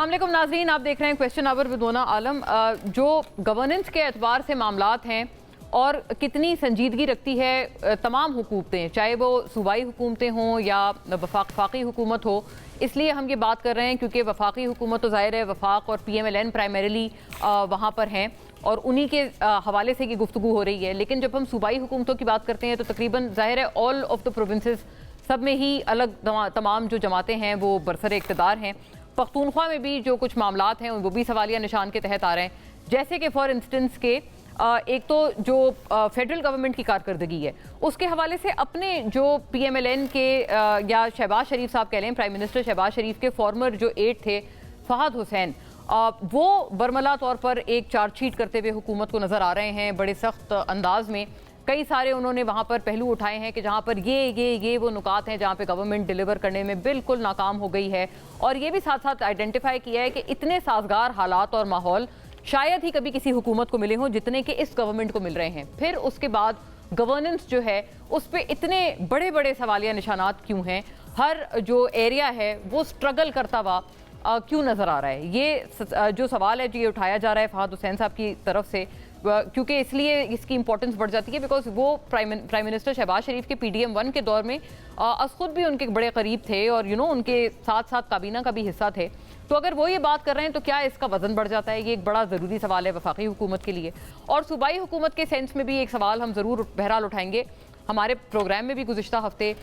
अस्सलाम वालेकुम नाज़रीन, आप देख रहे हैं क्वेश्चन आवर विद मोना आलम। जो गवर्नेंस के एतबार से मामलात हैं और कितनी संजीदगी रखती है तमाम हुकूमतें, चाहे वो सूबाई हुकूमतें हों या वफाकी हुकूमत हो, इसलिए हम ये बात कर रहे हैं क्योंकि वफाकी हुकूमत तो ज़ाहिर है वफाक और PMLN प्राइमरीली वहाँ पर हैं और उन्हीं के हवाले से ये गुफ्तगू हो रही है। लेकिन जब हम सूबाई हुकूमतों की बात करते हैं तो तकरीबन ज़ाहिर है ऑल ऑफ द प्रोविंसेस सब में ही अलग तमाम जो जमातें हैं वो बरसर इक़्तिदार हैं। पख्तूनख्वा में भी जो कुछ मामलात हैं वो भी सवालिया निशान के तहत आ रहे हैं, जैसे कि फॉर इंस्टेंस के एक तो जो फेडरल गवर्नमेंट की कारकर्दगी है उसके हवाले से अपने जो PMLN के या शहबाज शरीफ साहब कह लें, प्राइम मिनिस्टर शहबाज शरीफ के फॉर्मर जो एड थे फहद हुसैन, वो बरमला तौर पर एक चार्जशीट करते हुए हुकूमत को नज़र आ रहे हैं बड़े सख्त अंदाज में। कई सारे उन्होंने वहाँ पर पहलू उठाए हैं कि जहाँ पर ये वो नुकात हैं जहाँ पे गवर्नमेंट डिलीवर करने में बिल्कुल नाकाम हो गई है, और ये भी साथ साथ आइडेंटिफाई किया है कि इतने साजगार हालात और माहौल शायद ही कभी किसी हुकूमत को मिले हों जितने कि इस गवर्नमेंट को मिल रहे हैं। फिर उसके बाद गवर्नेंस जो है उस पर इतने बड़े बड़े सवालिया निशानात क्यों हैं, हर जो एरिया है वो स्ट्रगल करता हुआ क्यों नज़र आ रहा है। ये जो सवाल है जो ये उठाया जा रहा है फहद हुसैन साहब की तरफ से, क्योंकि इसलिए इसकी इंपॉर्टेंस बढ़ जाती है बिकॉज वो प्राइम मिनिस्टर शहबाज शरीफ के PDM 1 के दौर में खुद भी उनके बड़े करीब थे और उनके साथ साथ काबीना का भी हिस्सा थे। तो अगर वो ये बात कर रहे हैं तो क्या इसका वजन बढ़ जाता है? ये एक बड़ा ज़रूरी सवाल है वफाकी हुकूमत के लिए। और सूबाई हुकूमत के सेंस में भी एक सवाल हम ज़रूर बहरहाल उठाएंगे। हमारे प्रोग्राम में भी गुज़िश्ता हफ्ते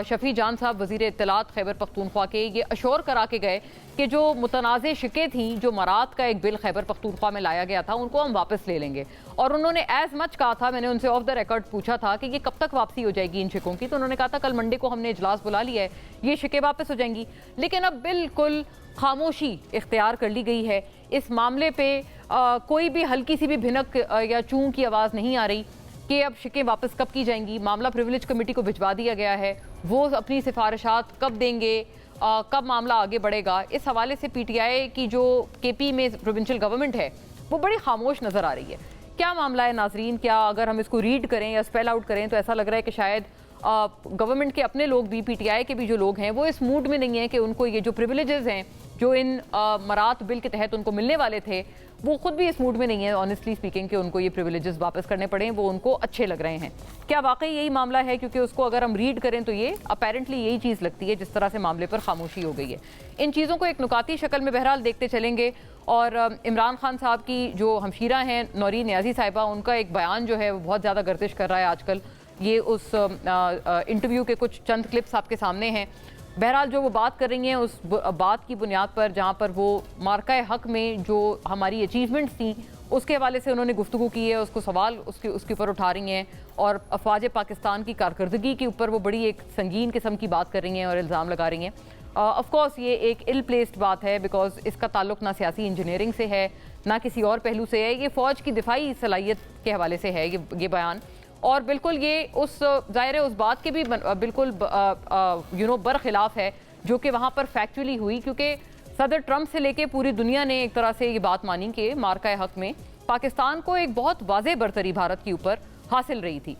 शफी जान साहब वज़ीर इत्तलात खैबर पख्तूनख्वा के ये अशोर करा के गए कि जो मुतनाज़ शिकें थी, जो मरात का एक बिल खैबर पख्तूनख्वा में लाया गया था, उनको हम वापस ले लेंगे। और उन्होंने एज मच कहा था, मैंने उनसे ऑफ द रिकॉर्ड पूछा था कि ये कब तक वापसी हो जाएगी इन शिकों की, तो उन्होंने कहा था कल मंडे को हमने इजलास बुला लिया है, ये शिकें वापस हो जाएंगी। लेकिन अब बिल्कुल खामोशी इख्तियार कर ली गई है इस मामले पे। कोई भी हल्की सी भी भिनक या चूं की आवाज़ नहीं आ रही कि अब शिकें वापस कब की जाएंगी। मामला प्रिविलेज कमेटी को भिजवा दिया गया है, वो अपनी सिफारिशात कब देंगे, कब मामला आगे बढ़ेगा। इस हवाले से PTI की जो KP में प्रोविंशियल गवर्नमेंट है वो बड़ी खामोश नज़र आ रही है। क्या मामला है नाजरीन? क्या अगर हम इसको रीड करें या स्पेल आउट करें तो ऐसा लग रहा है कि शायद गवर्नमेंट के अपने लोग भी, PTI के भी जो लोग हैं वो इस मूड में नहीं है कि उनको ये जो प्रिविलेजेस हैं जो इन मरात बिल के तहत उनको मिलने वाले थे, वो खुद भी इस मूड में नहीं है ऑनेस्टली स्पीकिंग कि उनको ये प्रिविलेजेस वापस करने पड़े, वो उनको अच्छे लग रहे हैं। क्या वाकई यही मामला है? क्योंकि उसको अगर हम रीड करें तो ये अपेरेंटली यही चीज़ लगती है जिस तरह से मामले पर खामोशी हो गई है। इन चीज़ों को एक नुकाती शक्ल में बहरहाल देखते चलेंगे। और इमरान खान साहब की जो हमशीरा हैं नौरीन नियाज़ी साहिबा, उनका एक बयान जो है वो बहुत ज़्यादा गर्दिश कर रहा है आजकल। ये उस इंटरव्यू के कुछ चंद क्लिप्स आपके सामने हैं। बहरहाल जो वो बात कर रही हैं उस बात की बुनियाद पर जहाँ पर वो मार्का हक में जो हमारी अचीवमेंट्स थी उसके हवाले से उन्होंने गुफ्तगू की है, उसको सवाल उसके ऊपर उठा रही हैं और अफवाज पाकिस्तान की कारकर्दगी के ऊपर वो बड़ी एक संगीन किस्म की बात कर रही हैं और इल्ज़ाम लगा रही हैं। ऑफ कोर्स ये एक इल प्लेस्ड बात है बिकॉज इसका ताल्लुक ना सियासी इंजीनियरिंग से है ना किसी और पहलू से है। ये फ़ौज की दिफाई सलाहियत के हवाले से है ये बयान, और बिल्कुल ये उस ज़ाहिर है उस बात के भी बिल्कुल बरखिलाफ़ है जो कि वहाँ पर फैक्चुअली हुई, क्योंकि सदर ट्रंप से लेके पूरी दुनिया ने एक तरह से ये बात मानी कि मार्का हक में पाकिस्तान को एक बहुत वाज़ेह बरतरी भारत के ऊपर हासिल रही थी।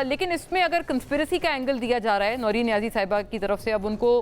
लेकिन इसमें अगर कंस्पिरेसी का एंगल दिया जा रहा है नौरीन नियाज़ी साहिबा की तरफ से, अब उनको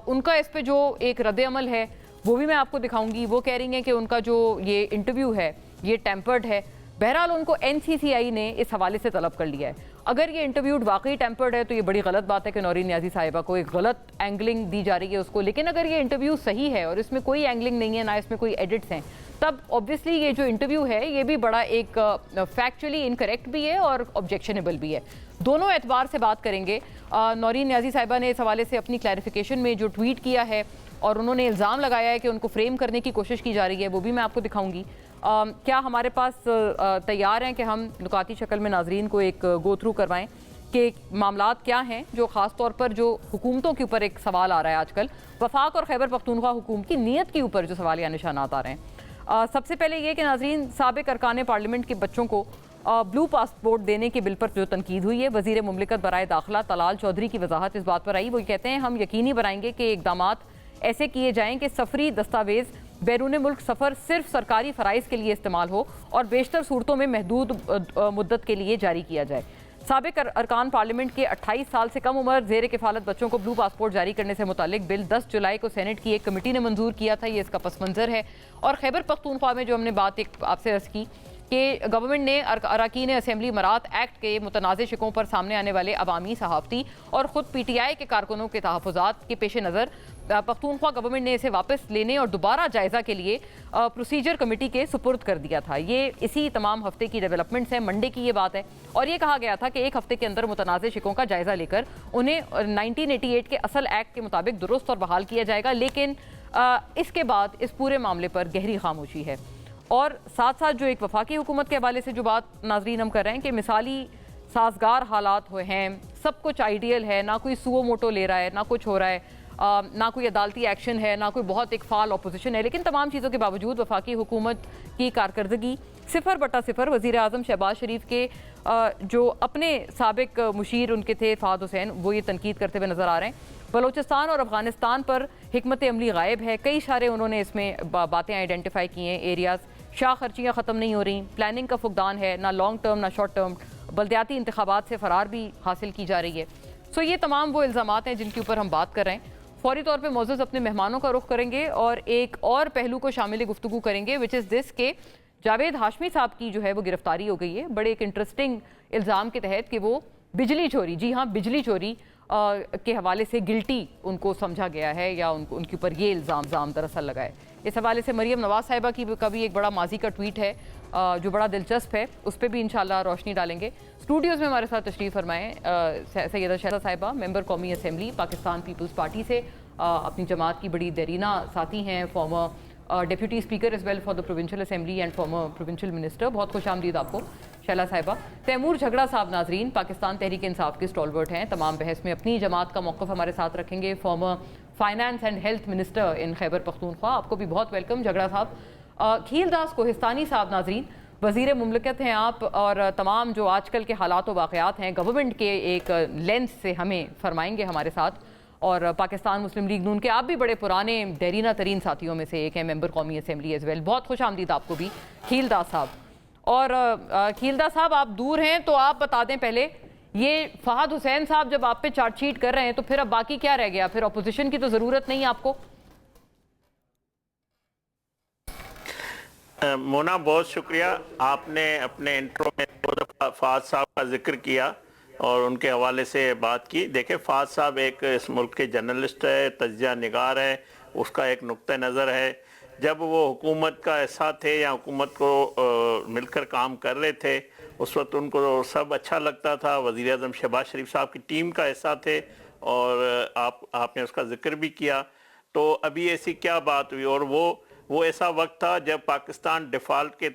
उनका इस पर जो एक रद्द अमल है वो भी मैं आपको दिखाऊंगी। वो कह रही हैं कि उनका जो ये इंटरव्यू है ये टेम्पर्ड है। बहरहाल उनको NCCI ने इस हवाले से तलब कर लिया है। अगर ये इंटरव्यू वाकई टेम्पर्ड है तो ये बड़ी गलत बात है कि नौरीन नियाज़ी साहिबा को एक गलत एंगलिंग दी जा रही है उसको। लेकिन अगर ये इंटरव्यू सही है और इसमें कोई एंगलिंग नहीं है, ना इसमें कोई एडिट्स हैं, तब ऑब्वियसली ये जो इंटरव्यू है ये भी बड़ा एक फैक्चुअली इनकरेक्ट भी है और ऑब्जेक्शनेबल भी है। दोनों एतबार से बात करेंगे। नौरीन नियाज़ी साहिबा ने इस हवाले से अपनी क्लैरिफिकेशन में जो ट्वीट किया है और उन्होंने इल्ज़ाम लगाया है कि उनको फ्रेम करने की कोशिश की जा रही है, वो भी मैं आपको दिखाऊंगी। क्या हमारे पास तैयार हैं कि हम नुकाती शक्ल में नाजरीन को एक गो थ्रू करवाएं कि मामलात क्या हैं जो ख़ास तौर पर जो हुकूमतों के ऊपर एक सवाल आ रहा है आजकल, वफाक और खैबर पख्तूनख्वा हुकूमत की नीयत के ऊपर जो सवाल या निशानात आ रहे हैं। सबसे पहले ये कि नाजरीन साबिक अरकान पार्लियामेंट के बच्चों को ब्लू पासपोर्ट देने के बिल पर जो तनकीद हुई है, वज़ीर मुमलिकत बराए दाखिला तलाल चौधरी की वजाहत इस बात पर आई। वो कहते हैं हम यकीनी बनाएंगे कि इकदामात ऐसे किए जाएँ कि सफरी दस्तावेज़ बैरून मुल्क सफ़र सिर्फ सरकारी फ़राइज़ के लिए इस्तेमाल हो और बेशतर सूरतों में महदूद मुद्दत के लिए जारी किया जाए। سابق ارکان پارلیمنٹ کے 28 سال سے کم عمر زیر کفالت بچوں کو بلو پاسپورٹ جاری کرنے سے متعلق بل 10 جولائی کو سینٹ کی ایک کمیٹی نے منظور کیا تھا. یہ اس کا پس منظر ہے. اور خیبر پختونخوا میں جو ہم نے بات ایک آپ سے عرض کی کہ گورنمنٹ نے اراکین اسمبلی امارات ایکٹ کے متنازع شقوں پر سامنے آنے والے عوامی صحافتی اور خود پی ٹی آئی کے کارکنوں کے تحفظات کے پیش نظر پختونخوا گورنمنٹ نے اسے واپس لینے اور دوبارہ جائزہ کے لیے پروسیجر کمیٹی کے سپرد کر دیا تھا. یہ اسی تمام ہفتے کی ڈیولپمنٹس ہیں, منڈے کی یہ بات ہے. اور یہ کہا گیا تھا کہ ایک ہفتے کے اندر متنازع شقوں کا جائزہ لے کر انہیں 1988 کے اصل ایکٹ کے مطابق درست اور بحال کیا جائے گا. لیکن اس کے بعد اس پورے معاملے پر گہری خاموشی ہے. اور ساتھ ساتھ جو ایک وفاقی حکومت کے حوالے سے جو بات ناظرین ہم کر رہے ہیں کہ مثالی سازگار حالات ہوئے ہیں, سب کچھ آئیڈیل ہے, نہ کوئی سو موٹو لے رہا ہے, نہ کچھ ہو رہا ہے, نہ کوئی عدالتی ایکشن ہے, نہ کوئی بہت ایک فعال اپوزیشن ہے. لیکن تمام چیزوں کے باوجود وفاقی حکومت کی کارکردگی 0/0. وزیر اعظم شہباز شریف کے جو اپنے سابق مشیر ان کے تھے فہد حسین, وہ یہ تنقید کرتے ہوئے نظر آ رہے ہیں. بلوچستان اور افغانستان پر حکمت عملی غائب ہے. کئی اشارے انہوں نے اس میں باتیں آئیڈینٹیفائی کی ہیں. ایریاز شاہ خرچیاں ختم نہیں ہو رہی, پلاننگ کا فقدان ہے, نہ لانگ ٹرم نہ شارٹ ٹرم, بلدیاتی انتخابات سے فرار بھی حاصل کی جا رہی ہے. سو یہ تمام وہ الزامات ہیں جن کے اوپر ہم بات کر رہے ہیں. فوری طور پہ معزز اپنے مہمانوں کا رخ کریں گے اور ایک اور پہلو کو شامل گفتگو کریں گے, وچ از دس کہ جاوید ہاشمی صاحب کی جو ہے وہ گرفتاری ہو گئی ہے بڑے ایک انٹرسٹنگ الزام کے تحت کہ وہ بجلی چوری, جی ہاں بجلی چوری کے حوالے سے گلٹی ان کو سمجھا گیا ہے, یا ان کے اوپر یہ الزام دراصل لگا ہے. اس حوالے سے مریم نواز صاحبہ کا بھی ایک بڑا ماضی کا ٹویٹ ہے جو بڑا دلچسپ ہے, اس پہ بھی انشاءاللہ روشنی ڈالیں گے. اسٹوڈیوز میں ہمارے ساتھ تشریف فرمائیں سیدہ شہزہ صاحبہ, ممبر قومی اسمبلی پاکستان پیپلز پارٹی سے, اپنی جماعت کی بڑی دیرینہ ساتھی ہیں, former deputy speaker as well for the provincial assembly and former provincial minister. بہت خوش آمدید آپ کو شیلہ صاحبہ. تیمور جھگڑا صاحب ناظرین پاکستان تحریک انصاف کے اسٹالورٹ ہیں, تمام بحث میں اپنی جماعت کا موقف ہمارے ساتھ رکھیں گے. Former finance and health minister in Khyber Pakhtunkhwa, آپ کو بھی بہت ویلکم جھگڑا صاحب. کھیل داس کوہستانی صاحب ناظرین وزیر مملکت ہیں آپ, اور تمام جو آج کل کے حالات و واقعات ہیں گورنمنٹ کے ایک لینس سے ہمیں فرمائیں گے ہمارے ساتھ. اور پاکستان مسلم لیگ نون کے آپ بھی بڑے پرانے دیرینہ ترین ساتھیوں میں سے ایک ہیں, ممبر قومی اسمبلی ایز ویل. بہت خوش آمدید آپ کو بھی کھیل داس صاحب. اور کھیل داس صاحب آپ دور ہیں تو آپ بتا دیں پہلے, یہ فہد حسین صاحب جب آپ پہ چارج شیٹ کر رہے ہیں تو پھر اب باقی کیا رہ گیا, پھر اپوزیشن کی تو ضرورت نہیں آپ کو. مونا بہت شکریہ, آپ نے اپنے انٹرو میں 2 دفعہ فہد صاحب کا ذکر کیا اور ان کے حوالے سے بات کی. دیکھیں فہد صاحب ایک اس ملک کے جرنلسٹ ہے, تجزیہ نگار ہے, اس کا ایک نقطہ نظر ہے. جب وہ حکومت کا حصہ تھے یا حکومت کو مل کر کام کر رہے تھے اس وقت ان کو سب اچھا لگتا تھا. وزیر اعظم شہباز شریف صاحب کی ٹیم کا حصہ تھے اور آپ نے اس کا ذکر بھی کیا. تو ابھی ایسی کیا بات ہوئی, اور وہ ایسا وقت تھا جب پاکستان ڈیفالٹ کے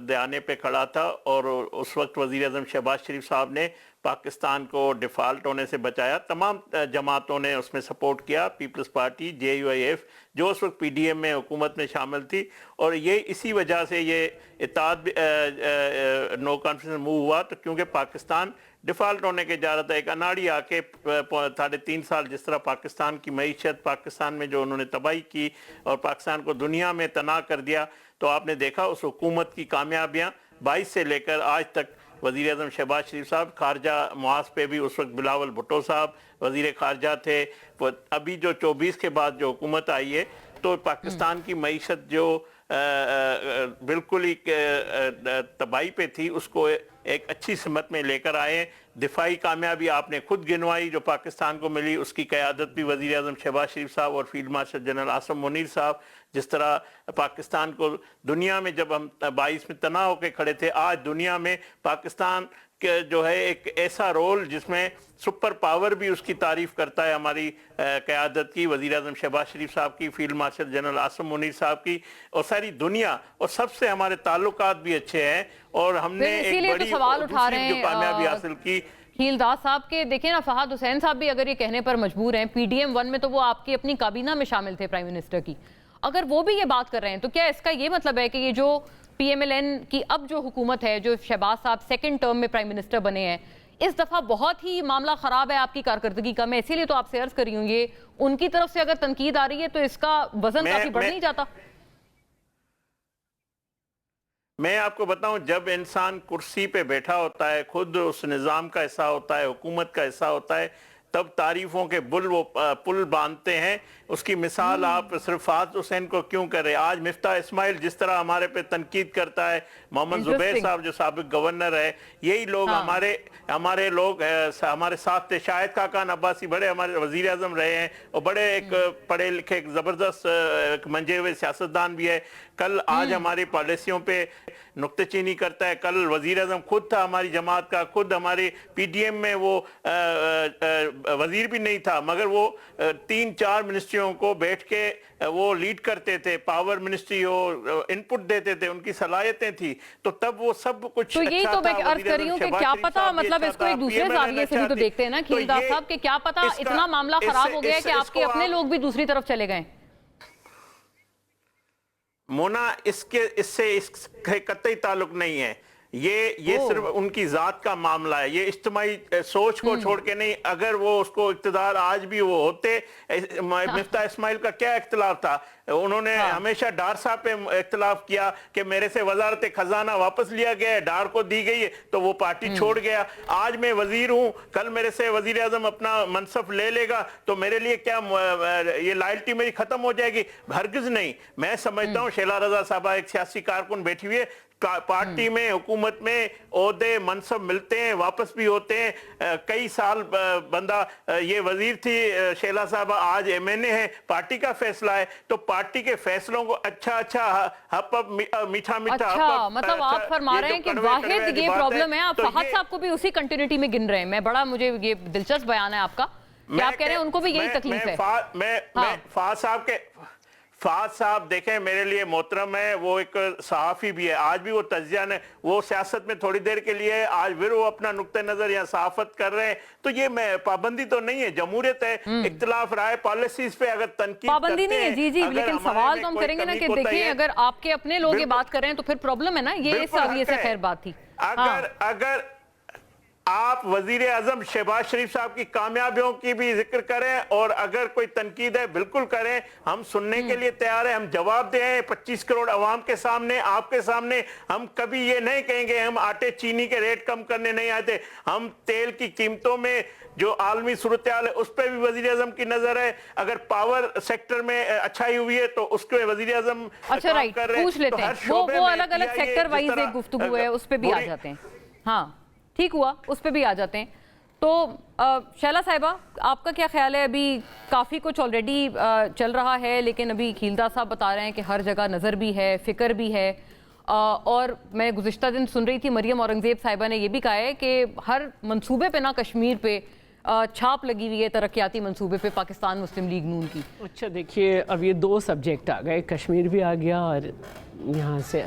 دہانے پہ کھڑا تھا, اور اس وقت وزیر اعظم شہباز شریف صاحب نے پاکستان کو ڈیفالٹ ہونے سے بچایا. تمام جماعتوں نے اس میں سپورٹ کیا, پیپلز پارٹی, JUIF جو اس وقت PDM میں حکومت میں شامل تھی, اور یہ اسی وجہ سے یہ اتحاد نو کانفیڈنس موو ہوا. تو کیونکہ پاکستان ڈیفالٹ ہونے کے جا رہا تھا, ایک اناڑی آ کے 3.5 سال جس طرح پاکستان کی معیشت, پاکستان میں جو انہوں نے تباہی کی اور پاکستان کو دنیا میں تنہا کر دیا, تو آپ نے دیکھا اس حکومت کی کامیابیاں 22 سے لے کر آج تک. وزیر اعظم شہباز شریف صاحب, خارجہ معاذ پہ بھی اس وقت بلاول بھٹو صاحب وزیر خارجہ تھے. ابھی جو 24 کے بعد جو حکومت آئی ہے تو پاکستان کی معیشت جو بالکل ہی تباہی پہ تھی اس کو ایک اچھی سمت میں لے کر آئے ہیں. دفاعی کامیابی آپ نے خود گنوائی جو پاکستان کو ملی, اس کی قیادت بھی وزیر اعظم شہباز شریف صاحب اور field marshal general Asim Munir صاحب, جس طرح پاکستان کو دنیا میں جب ہم 22 میں تنہا ہو کے کھڑے تھے, آج دنیا میں پاکستان کے جو ہے ایک ایسا رول جس میں سپر پاور بھی اس کی تعریف کرتا ہے ہماری قیادت کی, وزیر اعظم شہباز شریف صاحب کی, field marshal general Asim Munir صاحب کی, اور ساری دنیا, اور سب سے ہمارے تعلقات بھی اچھے ہیں, اور ہم نے ایک بڑی دوسری جو کامیابی حاصل کی. کھیل داس صاحب کے دیکھیں نا, فہد حسین صاحب بھی اگر یہ کہنے پر مجبور ہیں, PDM 1 میں تو وہ آپ کی اپنی کابینہ میں شامل تھے پرائم منسٹر کی, اگر وہ بھی یہ بات کر رہے ہیں تو کیا اس کا یہ مطلب ہے کہ یہ جو PMLN کی اب جو حکومت ہے, جو شہباز صاحب 2nd ٹرم میں پرائم منسٹر بنے ہیں, اس دفعہ بہت ہی معاملہ خراب ہے آپ کی کارکردگی کا؟ میں اسی لیے تو آپ سے عرض کر رہی ہوں, یہ ان کی طرف سے اگر تنقید آ رہی ہے تو اس کا وزن کافی بڑھ نہیں جاتا؟ मैं आपको बताऊं, जब इंसान कुर्सी पे बैठा होता है, खुद उस निज़ाम का हिस्सा होता है, हुकूमत का हिस्सा होता है, तब तारीफों के पुल बांधते हैं। उसकी मिसाल आप सिर्फ फात हुसैन को क्यों कर रहे हैं? आज मिफ्ता इस्माइल जिस तरह हमारे पे तनकीद करता है, मोहम्मद जुबैर साहब जो साबिक गवर्नर है, यही लोग हमारे लोग हमारे साथ थे। शाहिद खाकान अब्बासी बड़े हमारे वजीर आजम रहे हैं और बड़े एक पढ़े लिखे जबरदस्त मंजे हुए सियासतदान भी है। कल आज हमारी पॉलिसियों पे नुक्तेचीनी करता है। कल वजीर आजम खुद था हमारी जमात का, खुद हमारी पीडीएम में वो वजीर भी नहीं था, मगर वो 3-4 मिनिस्ट्रियों को बैठ के वो लीड करते थे। पावर मिनिस्ट्री हो, इनपुट देते थे, उनकी सलाहियतें थी, तो तब वो सब कुछ तो यही तो मैं अर्ज कर रही हूँ कि क्या पता, मतलब इसको एक दूसरे जाविये से भी तो देखते हैं ना खीलदार साहब, कि क्या पता इतना मामला खराब हो गया कि आपके अपने लोग भी दूसरी तरफ चले गए। मोना, इससे कतई ताल्लुक नहीं है। ये सिर्फ उनकी जात का मामला है। ये इज्तिमाई सोच को छोड़ के नहीं। अगर वो उसको इक़्तिदार आज भी वो होते, मिफ्ता इस्माइल का क्या इख्तिलाफ था? उन्होंने हमेशा डार साहब पे इख्तिलाफ किया कि मेरे से वजारत खजाना वापस लिया गया है, डार को दी गई है, तो वो पार्टी छोड़ गया। आज मैं वजीर हूँ, कल मेरे से वजीर आजम अपना मनसब ले लेगा तो मेरे लिए क्या ये लॉयल्टी मेरी खत्म हो जाएगी? हरगिज नहीं। मैं समझता हूँ शेला रजा साहबा एक सियासी कारकुन बैठी हुई है, पार्टी में हुकूमत में ओहदे मनसब मिलते हैं, वापस भी होते हैं। कई साल बंदा ये वजीर थी शेला साहबा, आज एमएनए है। पार्टी का फैसला है तो पार्टी के फैसलों को मीठा मतलब आप फरमा रहे हैं कि वाहिद ये प्रॉब्लम है, आप फहद साहब को भी उसी कंटिन्यूटी में गिन रहे हैं। मुझे ये दिलचस्प बयान है आपका कि आप कह रहे हैं उनको भी यही तकलीफ है। फाज साहब देखें, मेरे लिए मोहतरम है, वो एक सहाफ़ी भी है। आज भी वो तज्जिया ने, वो सियासत में थोड़ी देर के लिए, आज फिर वो अपना नुक्ते नज़र या सहाफ़त कर रहे हैं, तो ये पाबंदी तो नहीं है, जमहूरियत है। इख्तिलाफ राय पॉलिसीज पे अगर तनकीद पाबंदी नहीं है, जी जी, लेकिन सवाल तो हम करेंगे ना कि देखिए अगर आपके अपने लोग ये बात कर रहे हैं तो फिर प्रॉब्लम है ना। ये इस रवैये से खैर बात थी। अगर आप वजीर आजम शहबाज शरीफ साहब की कामयाबियों की भी जिक्र करें और अगर कोई तनकीद है बिल्कुल करें, हम सुनने के लिए तैयार हैं, हम जवाब दें 25 करोड़ अवाम के सामने, आपके सामने। हम कभी ये नहीं कहेंगे हम आटे चीनी के रेट कम करने नहीं आते। हम तेल की कीमतों में जो आलमी सूरत हाल है उस पर भी वजीर आजम की नजर है। अगर पावर सेक्टर में अच्छाई हुई है तो उसके वजीर आजम अच्छा राइट पूछ लेते हैं, वो अलग अलग सेक्टर वाइज एक गुफ्तगू है, उस पर भी आ जाते हैं। हाँ ठीक हुआ, उस पर भी आ जाते हैं। तो शैला साहिबा, आपका क्या ख्याल है? अभी काफ़ी कुछ ऑलरेडी चल रहा है, लेकिन अभी खीलदार साहब बता रहे हैं कि हर जगह नज़र भी है, फ़िक्र भी है। और मैं गुज़िश्ता दिन सुन रही थी मरियम औरंगज़ेब साहिबा ने यह भी कहा है कि हर मंसूबे पे ना कश्मीर पे छाप लगी हुई है, तरक्याती मंसूबे पे पाकिस्तान मुस्लिम लीग नून की। अच्छा देखिए, अब ये 2 सब्जेक्ट आ गए, कश्मीर भी आ गया और यहाँ से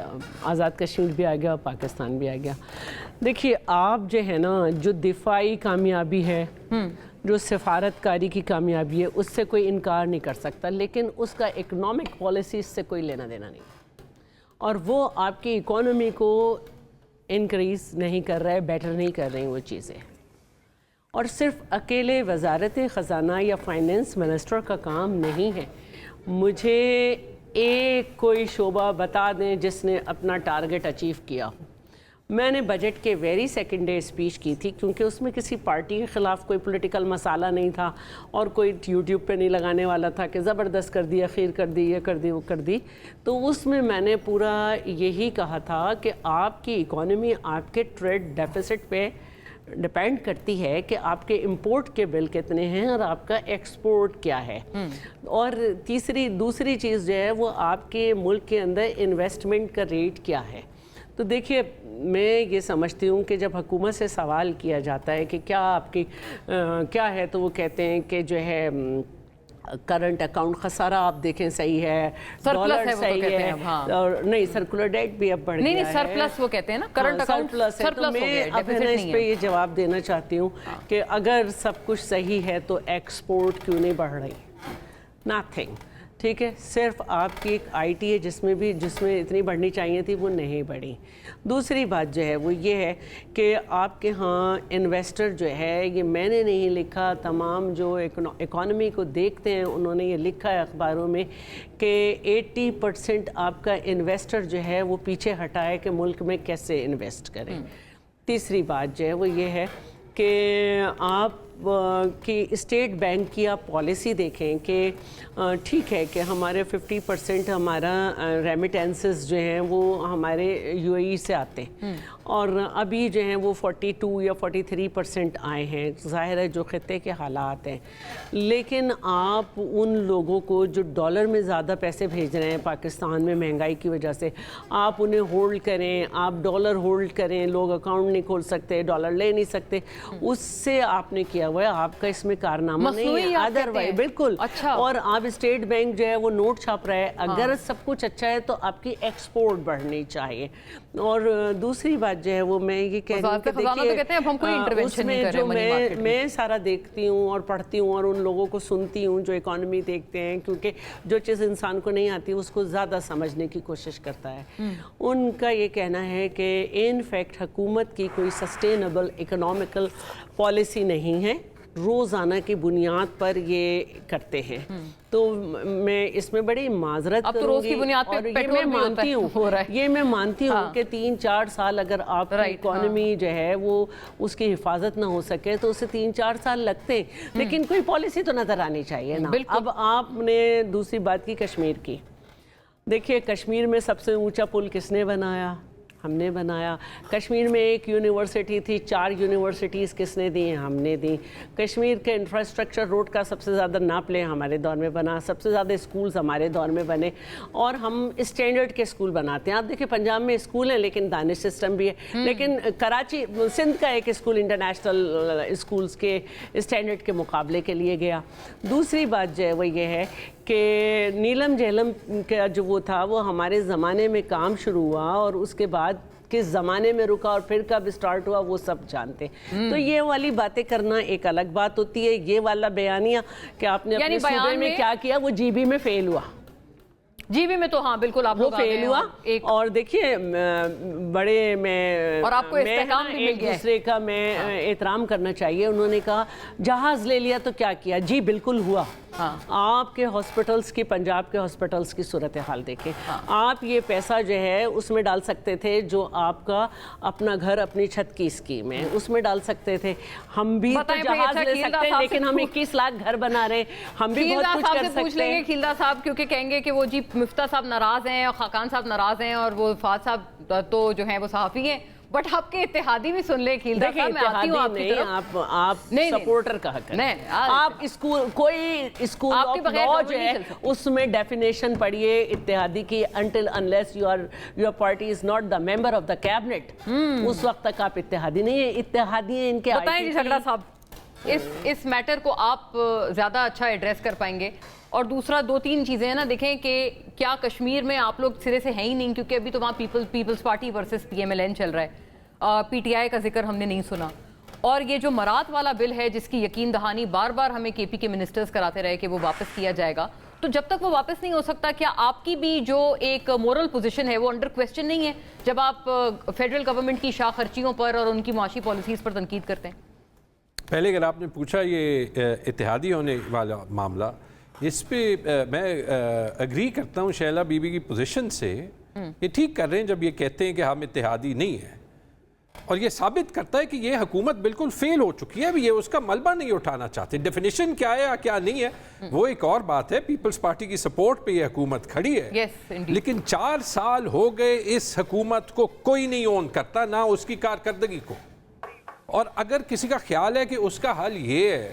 आज़ाद कश्मीर भी आ गया और पाकिस्तान भी आ गया। देखिए आप जो है ना, जो दिफाई कामयाबी है, जो सफारतकारी की कामयाबी है, उससे कोई इनकार नहीं कर सकता, लेकिन उसका इकनॉमिक पॉलिसी से कोई लेना देना नहीं, और वो आपकी इकोनॉमी को इंक्रीज़ नहीं कर रहा है, बेटर नहीं कर रही वो चीज़ें। और सिर्फ अकेले वजारत ख़जाना या फाइनेंस मिनिस्टर का काम नहीं है। मुझे एक कोई शोबा बता दें जिसने अपना टारगेट अचीव किया हो। मैंने बजट के वेरी सेकंड डे स्पीच की थी, क्योंकि उसमें किसी पार्टी के ख़िलाफ़ कोई पॉलिटिकल मसाला नहीं था और कोई यूट्यूब पे नहीं लगाने वाला था कि ज़बरदस्त कर दी, अखीर कर दी, ये कर दी, वो कर दी। तो उसमें मैंने पूरा यही कहा था कि आपकी इकॉनमी आपके ट्रेड डेफिसिट पे डिपेंड करती है कि आपके इंपोर्ट के बिल कितने हैं और आपका एक्सपोर्ट क्या है। और दूसरी चीज़ जो है वो आपके मुल्क के अंदर इन्वेस्टमेंट का रेट क्या है। तो देखिए, मैं ये समझती हूँ कि जब हुकूमत से सवाल किया जाता है कि क्या आपकी क्या है, तो वो कहते हैं कि जो है करंट अकाउंट खसारा आप देखें सही है, डॉलर सही है, और नहीं सर्कुलर डेट भी अब बढ़ गया है। नहीं सरप्लस वो कहते हैं ना, करंट अकाउंट सरप्लस है। तो मैं अब है ना इस पे ये जवाब देना चाहती हूँ कि अगर सब कुछ सही है तो एक्सपोर्ट क्यों नहीं बढ़ रही? नथिंग। ٹھیک ہے، صرف آپ کی ایک آئی ٹی ہے جس میں اتنی بڑھنی چاہیے تھی وہ نہیں بڑھی۔ دوسری بات جو ہے وہ یہ ہے کہ آپ کے ہاں انویسٹر جو ہے، یہ میں نے نہیں لکھا، تمام جو اکانومی کو دیکھتے ہیں انہوں نے یہ لکھا ہے اخباروں میں کہ 80% آپ کا انویسٹر جو ہے وہ پیچھے ہٹا ہے کہ ملک میں کیسے انویسٹ کریں۔ تیسری بات جو ہے وہ یہ ہے کہ آپ کی اسٹیٹ بینک کی آپ پالیسی دیکھیں کہ ٹھیک ہے کہ ہمارے 50% ہمارا ریمیٹنسز جو ہیں وہ ہمارے یو اے ای سے آتے ہیں، اور ابھی جو ہیں وہ 42 یا 43% آئے ہیں، ظاہر ہے جو خطے کے حالات ہیں۔ لیکن آپ ان لوگوں کو جو ڈالر میں زیادہ پیسے بھیج رہے ہیں پاکستان میں مہنگائی کی وجہ سے، آپ انہیں ہولڈ کریں، آپ ڈالر ہولڈ کریں، لوگ اکاؤنٹ نہیں کھول سکتے، ڈالر لے نہیں سکتے، اس سے آپ نے کیا ہوا ہے، آپ کا اس میں کارنامہ نہیں ہے ادروائز بالکل۔ اور آپ اسٹیٹ بینک جو ہے وہ نوٹ چھاپ رہا ہے، اگر سب کچھ اچھا ہے تو آپ کی ایکسپورٹ بڑھنی چاہیے۔ اور دوسری بات جو ہے وہ میں یہ کہہ رہی ہوں کہ دیکھیے اس میں جو میں سارا دیکھتی ہوں اور پڑھتی ہوں اور ان لوگوں کو سنتی ہوں جو اکانومی دیکھتے ہیں، کیونکہ جو چیز انسان کو نہیں آتی اس کو زیادہ سمجھنے کی کوشش کرتا ہے، ان کا یہ کہنا ہے کہ ان فیکٹ حکومت کی کوئی سسٹینیبل اکنامیکل پالیسی نہیں ہے، روزانہ کی بنیاد پر یہ کرتے ہیں۔ تو میں اس میں بڑی معذرت کروں گی، اور یہ میں مانتی ہوں کہ 3-4 سال اگر آپ کی اکانومی جو ہے وہ اس کی حفاظت نہ ہو سکے تو اسے 3-4 سال لگتے ہیں، لیکن کوئی پالیسی تو نظر آنی چاہیے نا۔ اب آپ نے دوسری بات کی کشمیر کی، دیکھیے کشمیر میں سب سے اونچا پل کس نے بنایا؟ ہم نے بنایا۔ کشمیر میں ایک یونیورسٹی تھی، 4 یونیورسٹیز کس نے دی ہیں؟ ہم نے دی۔ کشمیر کے انفراسٹرکچر روڈ کا سب سے زیادہ ناپ لیں ہمارے دور میں بنا، سب سے زیادہ اسکولز ہمارے دور میں بنے، اور ہم اسٹینڈرڈ کے اسکول بناتے ہیں۔ آپ دیکھیں پنجاب میں اسکول ہیں لیکن دانش سسٹم بھی ہے، لیکن کراچی سندھ کا ایک اسکول انٹرنیشنل اسکولز کے اسٹینڈرڈ کے مقابلے کے لیے گیا۔ دوسری بات جو ہے وہ یہ ہے کہ نیلم جہلم کا جو وہ تھا وہ ہمارے زمانے میں کام شروع ہوا، اور اس کے بعد کس زمانے میں رکا اور پھر کب اسٹارٹ ہوا وہ سب جانتے ہیں۔ تو یہ والی باتیں کرنا ایک الگ بات ہوتی ہے، یہ والا بیانیہ کہ آپ نے اپنے صوبے میں کیا کیا وہ جی بی میں فیل ہوا، جی بی میں تو ہاں بالکل آپ وہ فیل ہوا۔ اور دیکھیے بڑے میں اور آپ کو استحکام بھی مل ایک گیا ہے، دوسرے کا میں احترام کرنا چاہیے، انہوں نے کہا جہاز لے لیا تو کیا کیا، جی بالکل ہوا۔ آپ کے ہاسپٹلز کی، پنجاب کے ہاسپٹلز کی صورتحال دیکھیں، آپ یہ پیسہ جو ہے اس میں ڈال سکتے تھے جو آپ کا اپنا گھر اپنی چھت کی اسکیم ہے، اس میں ڈال سکتے تھے۔ ہم بھی تو جہاز لے سکتے ہیں لیکن ہم 21 لاکھ گھر بنا رہے ہیں، ہم بھی بہت کچھ کر سکتے ہیں۔ پوچھ لیں گے کھیلدہ صاحب، کیونکہ کہیں گے کہ وہ جی مفتہ صاحب ناراض ہیں اور خاقان صاحب ناراض ہیں اور وہ فہد صاحب تو جو ہیں وہ صحافی ہیں، بٹ آپ کے اتحادی بھی سن لیں کھیلدہ صاحب، میں آتی ہوں آپ کی طرف۔ آپ سپورٹر کا حق ہے، آپ اسکول کوئی اسکول آف لاء جو ہے اس میں ڈیفینیشن پڑھیے اتحادی کی، until unless your party is not the member of the cabinet، اس وقت تک آپ اتحادی نہیں ہیں۔ اتحادی ہیں ان کے بتائیں جی جھگڑا صاحب، اس میٹر کو آپ زیادہ اچھا ایڈریس کر پائیں گے؟ اور دوسرا 2-3 چیزیں ہیں نا، دیکھیں کہ کیا کشمیر میں آپ لوگ سرے سے ہیں ہی نہیں، کیونکہ ابھی تو وہاں پیپلز پارٹی ورسز PMLN چل رہا ہے، پی ٹی آئی کا ذکر ہم نے نہیں سنا، اور یہ جو مرات والا بل ہے جس کی یقین دہانی بار بار ہمیں کے پی کے منسٹرز کراتے رہے کہ وہ واپس کیا جائے گا، تو جب تک وہ واپس نہیں ہو سکتا کیا آپ کی بھی جو ایک مورل پوزیشن ہے وہ انڈر کویسچن نہیں ہے جب آپ فیڈرل گورنمنٹ کی شاہ خرچیوں پر اور ان کی معاشی پالیسیز پر تنقید کرتے ہیں؟ پہلے اگر آپ نے پوچھا یہ اتحادی ہونے والا معاملہ، اس پہ میں اگری کرتا ہوں شیلا بی بی کی پوزیشن سے، یہ ٹھیک کر رہے ہیں جب یہ کہتے ہیں کہ ہم اتحادی نہیں ہیں، اور یہ ثابت کرتا ہے کہ یہ حکومت بالکل فیل ہو چکی ہے، اب یہ اس کا ملبہ نہیں اٹھانا چاہتے۔ ڈیفینیشن کیا ہے کیا نہیں ہے وہ ایک اور بات ہے، پیپلز پارٹی کی سپورٹ پہ یہ حکومت کھڑی ہے، لیکن 4 سال ہو گئے اس حکومت کو کوئی نہیں اون کرتا، نہ اس کی کارکردگی کو، اور اگر کسی کا خیال ہے کہ اس کا حل یہ ہے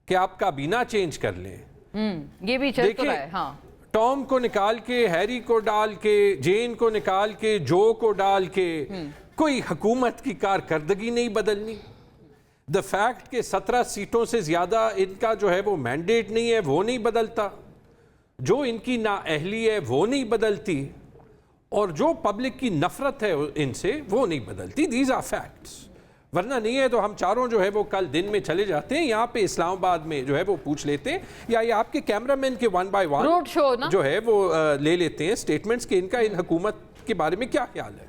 کہ آپ کابینہ چینج کر لیں، یہ بھی چل رہا ہے، ہاں، ٹام کو نکال کے، ہیری کو ڈال کے، جین کو نکال کے، جو کو ڈال کے، کوئی حکومت کی کارکردگی نہیں بدلنی۔ دا فیکٹ کہ 17 سیٹوں سے زیادہ ان کا جو ہے وہ مینڈیٹ نہیں ہے وہ نہیں بدلتا، جو ان کی نااہلی ہے وہ نہیں بدلتی، اور جو پبلک کی نفرت ہے ان سے وہ نہیں بدلتی۔ These are facts. ورنہ نہیں ہے تو ہم چاروں جو ہے وہ کل دن میں چلے جاتے ہیں یہاں پہ اسلام آباد میں جو ہے وہ پوچھ لیتے ہیں, یا یہ آپ کے کیمرہ مین کے 1 by 1 روڈ شو نا جو ہے وہ لے لیتے ہیں اسٹیٹمنٹس کہ ان کا ان حکومت کے بارے میں کیا خیال ہے.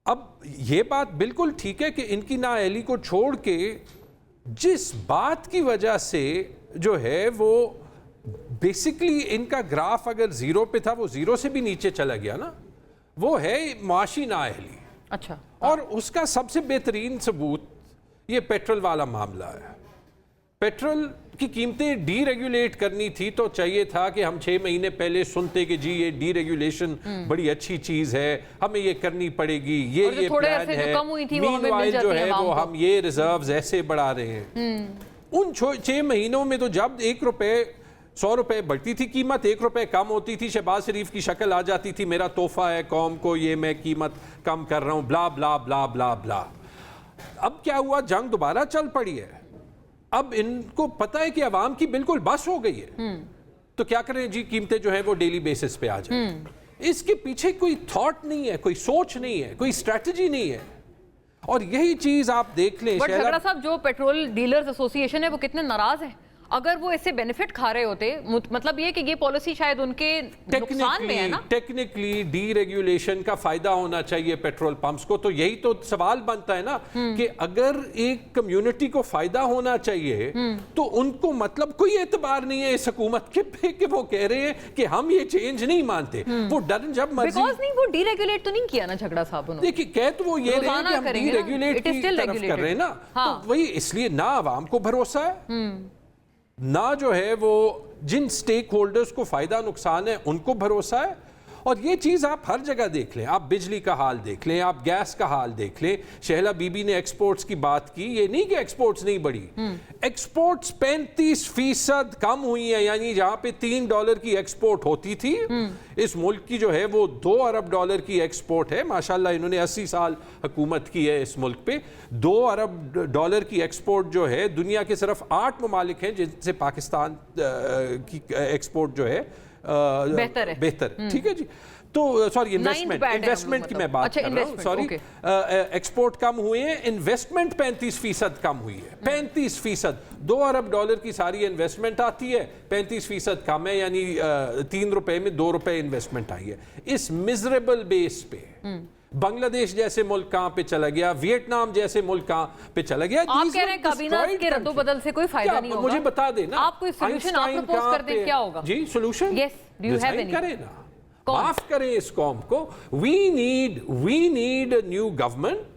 اب یہ بات بالکل ٹھیک ہے کہ ان کی نااہلی کو چھوڑ کے جس بات کی وجہ سے جو ہے وہ بیسکلی ان کا گراف اگر 0 پہ تھا وہ 0 سے بھی نیچے چلا گیا نا, وہ ہے معاشی نااہلی. اچھا, اور اس کا سب سے بہترین ثبوت یہ پیٹرول والا معاملہ ہے. پیٹرول کی قیمتیں ڈی ریگولیٹ کرنی تھی تو چاہیے تھا کہ ہم 6 مہینے پہلے سنتے کہ جی یہ ڈی ریگولیشن بڑی اچھی چیز ہے, ہمیں یہ کرنی پڑے گی, یہ پلان ہے, مین وائل جو ہے وہ ہم یہ ریزروز ایسے بڑھا رہے ہیں. ان 6 مہینوں میں تو جب 1 روپے 100 روپے بڑھتی تھی قیمت, 1 روپے کم ہوتی تھی, شہباز شریف کی شکل آ جاتی تھی میرا تحفہ ہے قوم کو, یہ میں قیمت کم کر رہا ہوں, بلا بلا بلا بلا بلا. اب کیا ہوا, جنگ دوبارہ چل پڑی ہے. اب ان کو پتہ ہے کہ عوام کی بالکل بس ہو گئی ہے, تو کیا کریں جی, قیمتیں جو ہیں وہ ڈیلی بیسس پہ آ جائیں. اس کے پیچھے کوئی تھاٹ نہیں ہے, کوئی سوچ نہیں ہے, کوئی اسٹریٹجی نہیں ہے. اور یہی چیز آپ دیکھ لیں. بٹ جھگڑا صاحب, جو پیٹرول ڈیلرز ایسوسی ایشن ہے وہ کتنے ناراض ہیں. اگر وہ اس سے بینیفٹ کھا رہے ہوتے, مطلب یہ کہ یہ پالیسی شاید ان کے نقصان میں ہے نا. ٹیکنیکلی ڈی ریگولیشن کا فائدہ ہونا چاہیے پیٹرول پمپس کو. تو یہی تو سوال بنتا ہے نا کہ اگر ایک کمیونٹی کو فائدہ ہونا چاہیے تو ان کو مطلب کوئی اعتبار نہیں ہے اس حکومت کے پہ کہ وہ کہہ رہے ہیں کہ ہم یہ چینج نہیں مانتے. وہ ڈرن جب مرضی, بیکاز نہیں وہ ڈی ریگولیٹ تو نہیں کیا نا جھگڑا صاحب انہوں نے. دیکھیں کہہ تو وہ یہ رہے ہیں کہ ہم ڈی ریگولیٹ کی طرف کر رہے ہیں نا, تو وہی اس لیے نہ عوام کو بھروسہ ہے, نہ جو ہے وہ جن سٹیک ہولڈرز کو فائدہ نقصان ہے ان کو بھروسہ ہے. اور یہ چیز آپ ہر جگہ دیکھ لیں, آپ بجلی کا حال دیکھ لیں, آپ گیس کا حال دیکھ لیں. شہلا بی بی نے ایکسپورٹس کی بات کی, یہ نہیں کہ ایکسپورٹس نہیں بڑھی, ایکسپورٹس 35% کم ہوئی ہیں. یعنی جہاں پہ $3 کی ایکسپورٹ ہوتی تھی, اس ملک کی جو ہے وہ $2 ارب کی ایکسپورٹ ہے. ماشاءاللہ انہوں نے 80 سال حکومت کی ہے اس ملک پہ. $2 ارب کی ایکسپورٹ جو ہے, دنیا کے صرف 8 ممالک ہیں جن سے پاکستان کی ایکسپورٹ جو ہے بہتر ہے. ٹھیک ہے جی. تو سوری انویسٹمنٹ کی میں بات کر رہا ہوں, سوری ایکسپورٹ کم ہوئے ہیں, انویسٹمنٹ 35% کم ہوئی ہے. 35%. $2 ارب کی ساری انویسٹمنٹ آتی ہے, 35% کم ہے. یعنی 3 روپے میں 2 روپے انویسٹمنٹ آئی ہے. اس میزریبل بیس پہ بنگلہ دیش جیسے ملک کہاں پہ چلا گیا, ویتنام جیسے ملک کہاں پہ چلا گیا. آپ کہہ رہے ہیں کابینہ کے رد و بدل سے کوئی فائدہ نہیں ہوگا. مجھے بتا دیں نا, آپ کوئی سولوشن آپ پروپوز کر دیں, کیا ہوگا جی solution? Yes, do you have any? کریں نا, معاف کریں اس قوم کو. We need new government,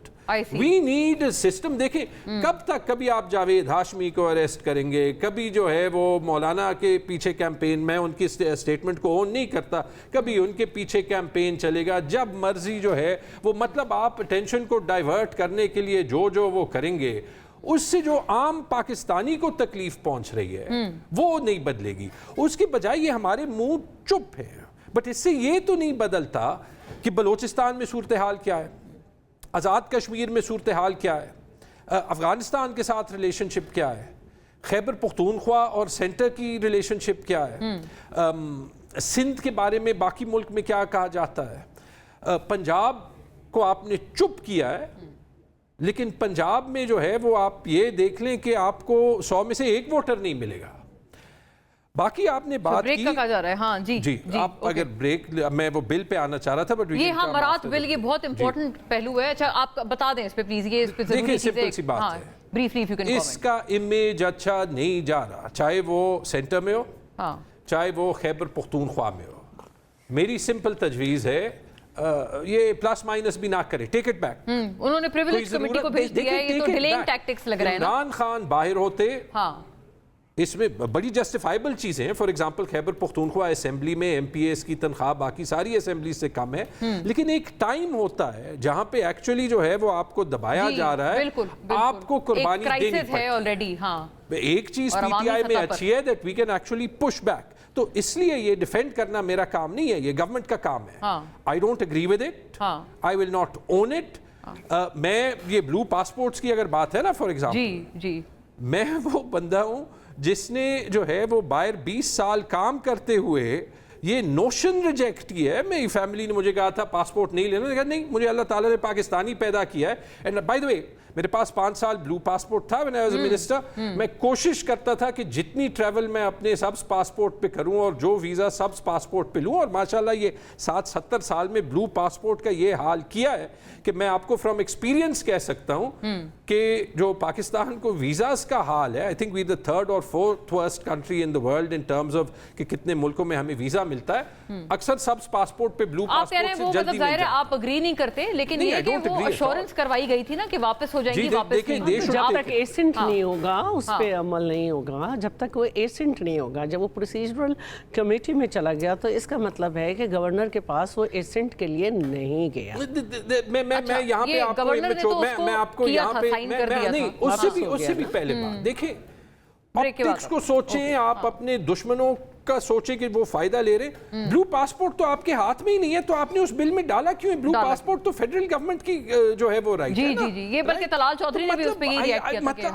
we need system. دیکھیں کب تک, کبھی آپ جاوید ہاشمی کو اریسٹ کریں گے, کبھی جو ہے وہ مولانا کے پیچھے کیمپین, میں ان کی سٹیٹمنٹ کو اون نہیں کرتا, کبھی ان کے پیچھے کیمپین چلے گا. جب مرضی جو ہے وہ, مطلب آپ اٹینشن کو ڈائیورٹ کرنے کے لیے جو وہ کریں گے, اس سے جو عام پاکستانی کو تکلیف پہنچ رہی ہے وہ نہیں بدلے گی. اس کے بجائے یہ ہمارے منہ چپ ہیں. بٹ اس سے یہ تو نہیں بدلتا کہ بلوچستان میں صورتحال کیا ہے, آزاد کشمیر میں صورتحال کیا ہے, افغانستان کے ساتھ ریلیشن شپ کیا ہے, خیبر پختونخوا اور سینٹر کی ریلیشن شپ کیا ہے, سندھ کے بارے میں باقی ملک میں کیا کہا جاتا ہے. پنجاب کو آپ نے چپ کیا ہے, لیکن پنجاب میں جو ہے وہ آپ یہ دیکھ لیں کہ آپ کو 100 میں سے 1 ووٹر نہیں ملے گا. باقی آپ نے بات کی, بریک کا کہا جا رہا ہے. ہاں جی آپ اگر بریک, میں وہ بل پہ آنا چاہ رہا تھا, بٹ یہ ہاں مرات بل, یہ بہت امپورٹنٹ پہلو ہے. اچھا آپ بتا دیں اس پہ پلیز, یہ اس پہ ضروری چیز ہے. سمپل سی بات ہے, briefly if you can comment. اس کا امیج اچھا نہیں جا رہا, چاہے وہ سینٹر میں ہو, چاہے وہ خیبر پختونخوا میں ہو. میری سمپل تجویز ہے, یہ پلس مائنس بھی نہ کرے, ٹیک اٹ بیک. انہوں نے پریویلیج کمیٹی کو بھیج دیا ہے, یہ تو ڈیلینگ ٹیکٹکس لگ رہے ہیں نا. عمران خان باہر ہوتے, اس میں بڑی جسٹیفائبل چیزیں ہیں. For example Khyber Pakhtunkhwa assembly میں ایم پی ایس کی تنخواہ باقی ساری اسمبلی سے کم ہے, لیکن ایک ٹائم ہوتا ہے جہاں پہ ایکچولی جو ہے وہ آپ کو دبایا جا رہا ہے, آپ کو قربانی دینی پڑتی ہے. ایک چیز پی ٹی آئی میں اچھی ہے that we can actually push back. تو اس لیے یہ ڈیفینڈ کرنا میرا کام نہیں ہے, یہ گورنمنٹ کا کام ہے. I don't agree with it, I will not own it. میں یہ بلو پاسپورٹس کی اگر بات ہے نا, فار ایگزامپل, میں وہ بندہ ہوں جس نے جو ہے وہ باہر 20 سال کام کرتے ہوئے یہ نوشن ریجیکٹ کی ہے. میری فیملی نے مجھے کہا تھا پاسپورٹ نہیں لینا, کہا نہیں, مجھے اللہ تعالیٰ نے پاکستانی پیدا کیا ہے. اینڈ بائی دا وے میرے پاس 5 سال بلو پاسپورٹ تھا when I was a minister. میں کوشش کرتا تھا کہ جتنی ٹریول میں اپنے سبز پاسپورٹ پہ کروں اور جو ویزا سبز پاسپورٹ پہ لوں, اور ماشاءاللہ یہ 60-70 سال میں بلو پاسپورٹ کا یہ حال کیا ہے کہ میں آپ کو فرام ایکسپیرینس کہہ سکتا ہوں کہ جو پاکستان کو ویزاز کا حال ہے, I think we the 3rd or 4th worst country in the world in terms of کہ کتنے ملکوں میں ہمیں ویزا ملتا ہے, اکثر سبز پاسپورٹ پہ بلو پاسپورٹ سے جلدی مل جاتا ہے. آپ اگری نہیں کرتے, لیکن یہ کہ وہ ایشورنس کروائی گئی تھی نا کہ واپس ہو جائیں گی, واپس جب تک ایسنٹ نہیں ہوگا اس پہ عمل نہیں ہوگا, جب تک وہ ایسنٹ نہیں ہوگا. جب وہ پروسیجرل کمیٹی میں چلا گیا تو اس کا مطلب ہے کہ گورنر کے پاس وہ ایسنٹ کے لیے نہیں گیا. میں یہاں پہ آپ کو یہاں پہ نہیں, اس سے بھی پہلے بات دیکھیں, آپٹکس کو سوچیں, آپ اپنے دشمنوں کا سوچیں کہ وہ فائدہ لے رہے ہیں. بلو پاسپورٹ تو آپ کے ہاتھ میں ہی نہیں ہے, تو آپ نے اس بل میں ڈالا کیوں ہے؟ بلو پاسپورٹ تو فیڈرل گورنمنٹ کی جو ہے وہ رائٹ ہے نا. جی یہ بلکہ طلال چودھری نے بھی اس پہ یہ ریئیکٹ کیا تھا کہ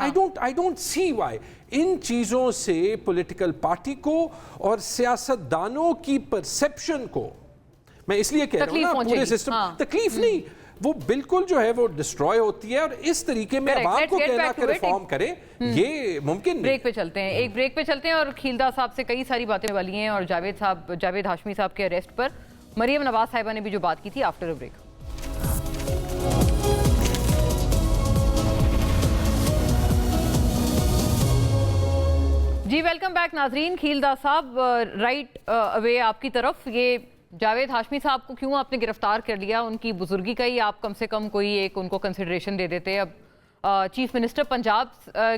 I don't see why ان چیزوں سے پولیٹیکل پارٹی کو اور سیاست دانوں کی پرسپشن کو, میں اس لیے کہہ رہا ہوں نا, پورے سسٹم تکلیف نہیں, وہ بالکل جو ہے وہ ڈسٹروائے ہوتی ہے, اور اس طریقے میں عوام کو کہنا کہ ریفارم کریں یہ ممکن نہیں. بریک پہ چلتے ہیں, ایک بریک پہ چلتے ہیں, اور کھیلدہ صاحب سے کئی ساری باتیں والی ہیں, اور جاوید ہاشمی صاحب کے اریسٹ پر مریم نواز صاحبہ نے بھی جو بات کی تھی آفٹر اے بریک. جی ویلکم بیک ناظرین. کھیلدہ صاحب, رائٹ اوے آپ کی طرف, یہ جاوید ہاشمی صاحب کو کیوں آپ نے گرفتار کر لیا؟ ان کی بزرگی کا ہی آپ کم سے کم کوئی ایک ان کو کنسیڈریشن دے دیتے. اب چیف منسٹر پنجاب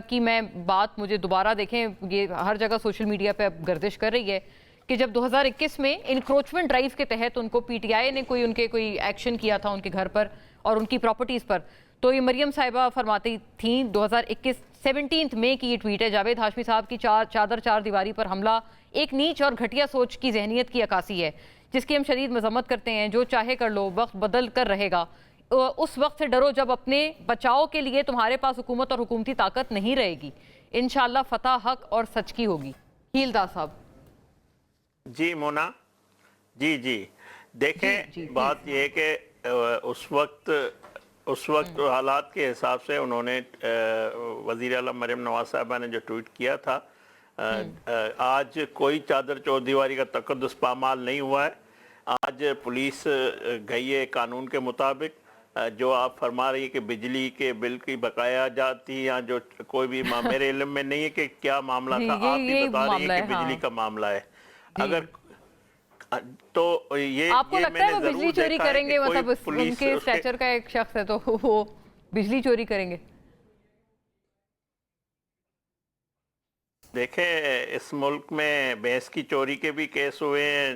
کی میں بات مجھے دوبارہ دیکھیں, یہ ہر جگہ سوشل میڈیا پہ اب گردش کر رہی ہے کہ جب 2021 میں انکروچمنٹ ڈرائیو کے تحت ان کو پی ٹی آئی نے کوئی ایکشن کیا تھا ان کے گھر پر اور ان کی پراپرٹیز پر, تو یہ مریم صاحبہ فرماتی تھیں 2021 17 مئی کی یہ ٹویٹ ہے, جاوید ہاشمی صاحب کی چار دیواری پر حملہ ایک نیچ اور گھٹیا سوچ کی ذہنیت کی عکاسی ہے جس کی ہم شدید مذمت کرتے ہیں. جو چاہے کر لو, وقت بدل کر رہے گا. اس وقت سے ڈرو جب اپنے بچاؤ کے لیے تمہارے پاس حکومت اور حکومتی طاقت نہیں رہے گی. انشاءاللہ فتح حق اور سچ کی ہوگی. کھیلدہ صاحب. جی مونا, جی دیکھیں بات یہ ہے کہ اس وقت حالات کے حساب سے انہوں نے وزیر اعلیٰ مریم نواز صاحبہ نے جو ٹویٹ کیا تھا, آج کوئی چادر چوردیواری کا تقدس پامال نہیں ہوا ہے. آج پولیس گئی ہے قانون کے مطابق. جو آپ فرما رہی ہے کہ بجلی کے بل کی بقایا جاتی یا جو کوئی بھی میرے علم میں نہیں ہے کہ کیا معاملہ تھا, آپ بھی بتا رہی ہے کہ بجلی کا معاملہ ہے. اگر تو یہ آپ کو لگتا ہے وہ بجلی چوری کریں گے, مطلب ان کے اسٹیچر کا ایک شخص ہے تو وہ بجلی چوری کریں گے؟ دیکھیں اس ملک میں بھینس کی چوری کے بھی کیس ہوئے ہیں.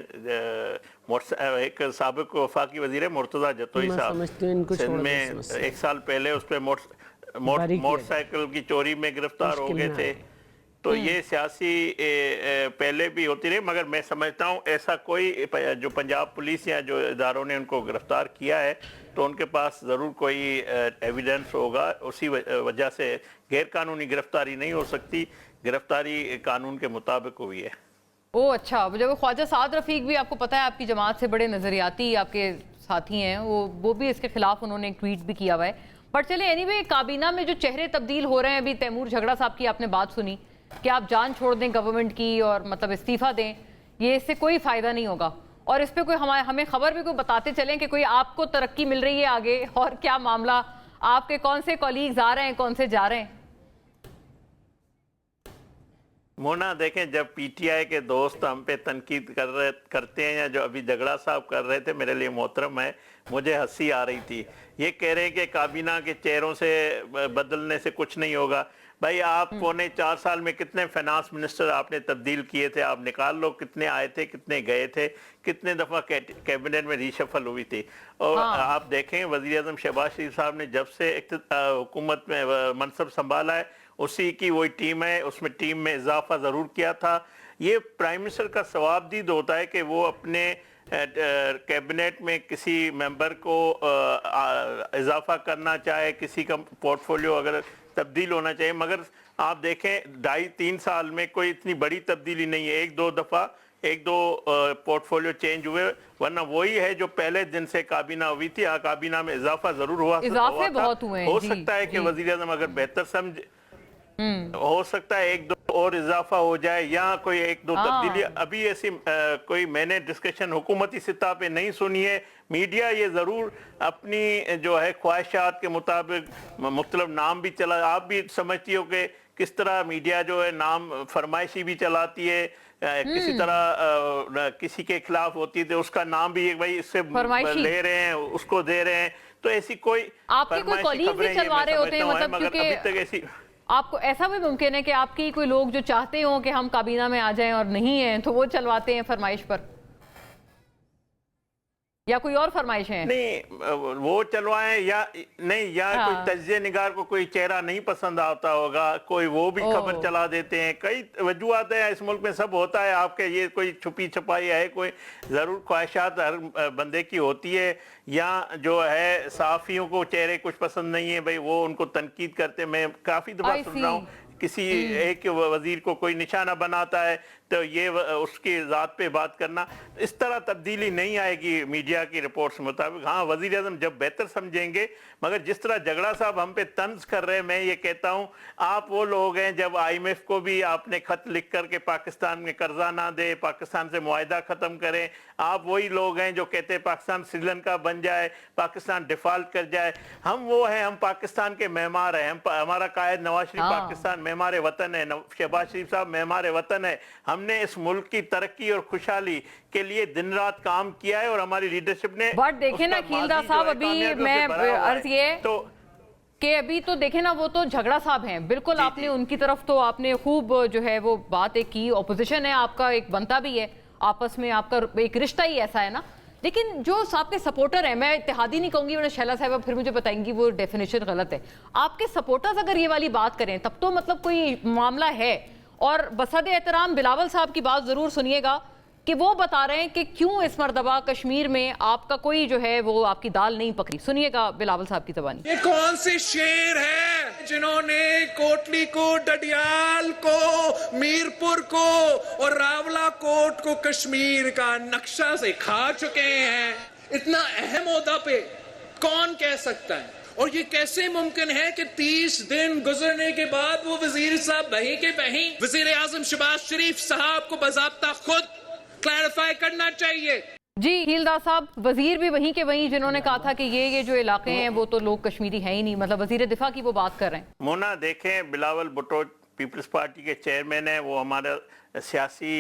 ایک سابق وفاقی وزیر مرتضیٰ جتوئی صاحب سندھ میں 1 سال پہلے اس پہ موٹر سائیکل کی چوری میں گرفتار ہو گئے تھے. تو یہ سیاسی پہلے بھی ہوتی رہی, مگر میں سمجھتا ہوں ایسا کوئی جو پنجاب پولیس یا جو اداروں نے ان کو گرفتار کیا ہے تو ان کے پاس ضرور کوئی ایویڈنس ہوگا. اسی وجہ سے غیر قانونی گرفتاری نہیں ہو سکتی, گرفتاری قانون کے مطابق ہوئی ہے. اچھا, جب خواجہ سعد رفیق بھی آپ کو پتہ ہے آپ کی جماعت سے بڑے نظریاتی آپ کے ساتھی ہیں, وہ بھی اس کے خلاف انہوں نے ایک ٹویٹ بھی کیا ہوا ہے. بٹ چلے اینی وے, کابینہ میں جو چہرے تبدیل ہو رہے ہیں, ابھی تیمور جھگڑا صاحب کی آپ نے بات سنی کہ آپ جان چھوڑ دیں گورنمنٹ کی اور مطلب استعفیٰ دیں, یہ اس سے کوئی فائدہ نہیں ہوگا. اور اس پہ کوئی ہمیں خبر بھی کوئی بتاتے چلیں کہ کوئی آپ کو ترقی مل رہی ہے آگے, اور کیا معاملہ, آپ کے کون سے کولیگز آ رہے ہیں, کون سے جا رہے ہیں؟ مونا دیکھیں, جب پی ٹی آئی کے دوست ہم پہ تنقید کرتے ہیں یا جو ابھی جھگڑا صاحب کر رہے تھے, میرے لیے محترم ہے, مجھے ہنسی آ رہی تھی. یہ کہہ رہے ہیں کہ کابینہ کے چہروں سے بدلنے سے کچھ نہیں ہوگا. بھائی آپ 4 سال میں کتنے فائنانس منسٹر آپ نے تبدیل کیے تھے, آپ نکال لو کتنے آئے تھے, کتنے گئے تھے, کتنے دفعہ کیبنٹ میں ری شفل ہوئی تھی. اور آپ دیکھیں وزیر اعظم شہباز شریف صاحب نے جب سے حکومت میں منصب سنبھالا ہے اسی کی وہی ٹیم ہے, اس میں ٹیم میں اضافہ ضرور کیا تھا. یہ پرائم منسٹر کا ثواب دید ہوتا ہے کہ وہ اپنے کیبنٹ میں کسی ممبر کو اضافہ کرنا چاہے, کسی کا پورٹ فولیو اگر تبدیل ہونا چاہیے. مگر آپ دیکھیں 2.5-3 سال میں کوئی اتنی بڑی تبدیلی نہیں ہے. 1-2 دفعہ एक दो पोर्टफोलियो चेंज हुए, वरना वही है जो पहले दिन से काबीना हुई थी। हाँ, काबीना में इजाफा जरूर हुआ, इजाफे बहुत हुए हैं। हो जी, सकता है कि जी। वजीर आज़म अगर बेहतर समझ, हो सकता है एक दो और इजाफा हो जाए या कोई एक दो तब्दीली। अभी ऐसी कोई मैंने डिस्कशन हुकूमती सतह पे नहीं सुनी है। मीडिया ये ज़रूर अपनी जो है ख्वाहिशात के मुताबिक मुख्तलिफ नाम भी चला, आप भी समझती हो कि किस तरह मीडिया जो है नाम फरमाइशी भी चलाती है, किसी तरह किसी के खिलाफ होती है तो उसका नाम भी भाई इससे ले रहे हैं, उसको दे रहे हैं। तो ऐसी कोई आपके कोई कॉलीग भी चलवा रहे होते हैं, मतलब मगर अभी तक ऐसी आपको ऐसा भी मुमकिन है कि आपकी कोई लोग जो चाहते हो कि हम काबीना में आ जाएं और नहीं हैं तो वो चलवाते हैं फरमाइश पर, या कोई और फरमाइश है? नहीं, वो चलवाएं या नहीं, या कोई तज्जिया निगार को कोई चेहरा नहीं पसंद आता होगा, कोई वो भी खबर चला देते हैं। कई वजूहत है, इस मुल्क में सब होता है। आपके ये कोई छुपी छुपाई है, कोई ज़रूर ख्वाहिशात हर बंदे की होती है, या जो है सहाफ़ियों को चेहरे कुछ पसंद नहीं है भाई, वो उनको तनकीद करते। मैं काफ़ी दफ़ा सुन रहा हूँ किसी एक वजीर को कोई निशाना बनाता है तो ये उसकी ज़ात पे बात करना, इस तरह तब्दीली नहीं आएगी मीडिया की रिपोर्ट्स के मुताबिक। हाँ, वज़ीर आज़म जब बेहतर समझेंगे, मगर जिस तरह झगड़ा साहब हम पे तंज कर रहे हैं, मैं ये कहता हूँ आप वो लोग हैं, जब IMF को भी आपने खत लिख करके पाकिस्तान में कर्जा ना दे, पाकिस्तान से मुआहिदा ख़त्म करें, आप वही लोग हैं जो कहते हैं पाकिस्तान श्रीलंका बन जाए, पाकिस्तान डिफ़ॉल्ट कर जाए। हम वो हैं, हम पाकिस्तान के मेहमान हैं, हमारा कायद नवाज शरीफ पाकिस्तान मेहमान वतन है, शहबाज शरीफ साहब मेहमान वतन है। हमने इस मुल्क की तरक्की और खुशहाली के लिए दिन रात काम किया है और हमारी लीडरशिप ने। बट देखे ना खीलदा साहब, अभी मैं अर्ज ये तो कि अभी तो देखे ना, वो तो झगड़ा साहब हैं बिल्कुल। आपने उनकी तरफ तो आपने खूब जो है वो बात एक की, ऑपोजिशन है आपका, एक बनता भी है आपस में, आपका एक रिश्ता ही ऐसा है ना। लेकिन जो आपके सपोर्टर हैं, मैं इत्तेहादी नहीं कहूंगी, वरना शैला साहबा फिर मुझे बताएंगी वो डेफिनेशन गलत है। आपके सपोर्टर्स अगर ये वाली बात करें तब तो मतलब कोई मामला है। और बसद एहतराम बिलावल साहब की बात जरूर सुनिएगा कि वो बता रहे हैं कि क्यों इस मरतबा कश्मीर में आपका कोई जो है वो आपकी दाल नहीं पकड़ी। सुनिएगा बिलावल साहब की ज़बानी। ये कौन से शेर है जिन्होंने कोटली को, डडियाल को, मीरपुर को और रावला कोट को कश्मीर का नक्शा से खा चुके हैं? इतना अहम ओहदा पे कौन कह सकता है? और ये कैसे मुमकिन है कि 30 दिन गुजरने के बाद वो वजीर साहब वहीं के वहीं, वजीर आजम शहबाज शरीफ साहब को बाज़ाब्ता खुद क्लैरिफाई करना चाहिए। जी खीलदा साहब, वजीर भी वहीं के वहीं जिन्होंने कहा था कि ये जो इलाके हैं वो तो लोग कश्मीरी है ही नहीं, मतलब वजीर दिफा की वो बात कर रहे हैं। मोना देखें, बिलावल भुट्टो पीपल्स पार्टी के चेयरमैन है, वो हमारा सियासी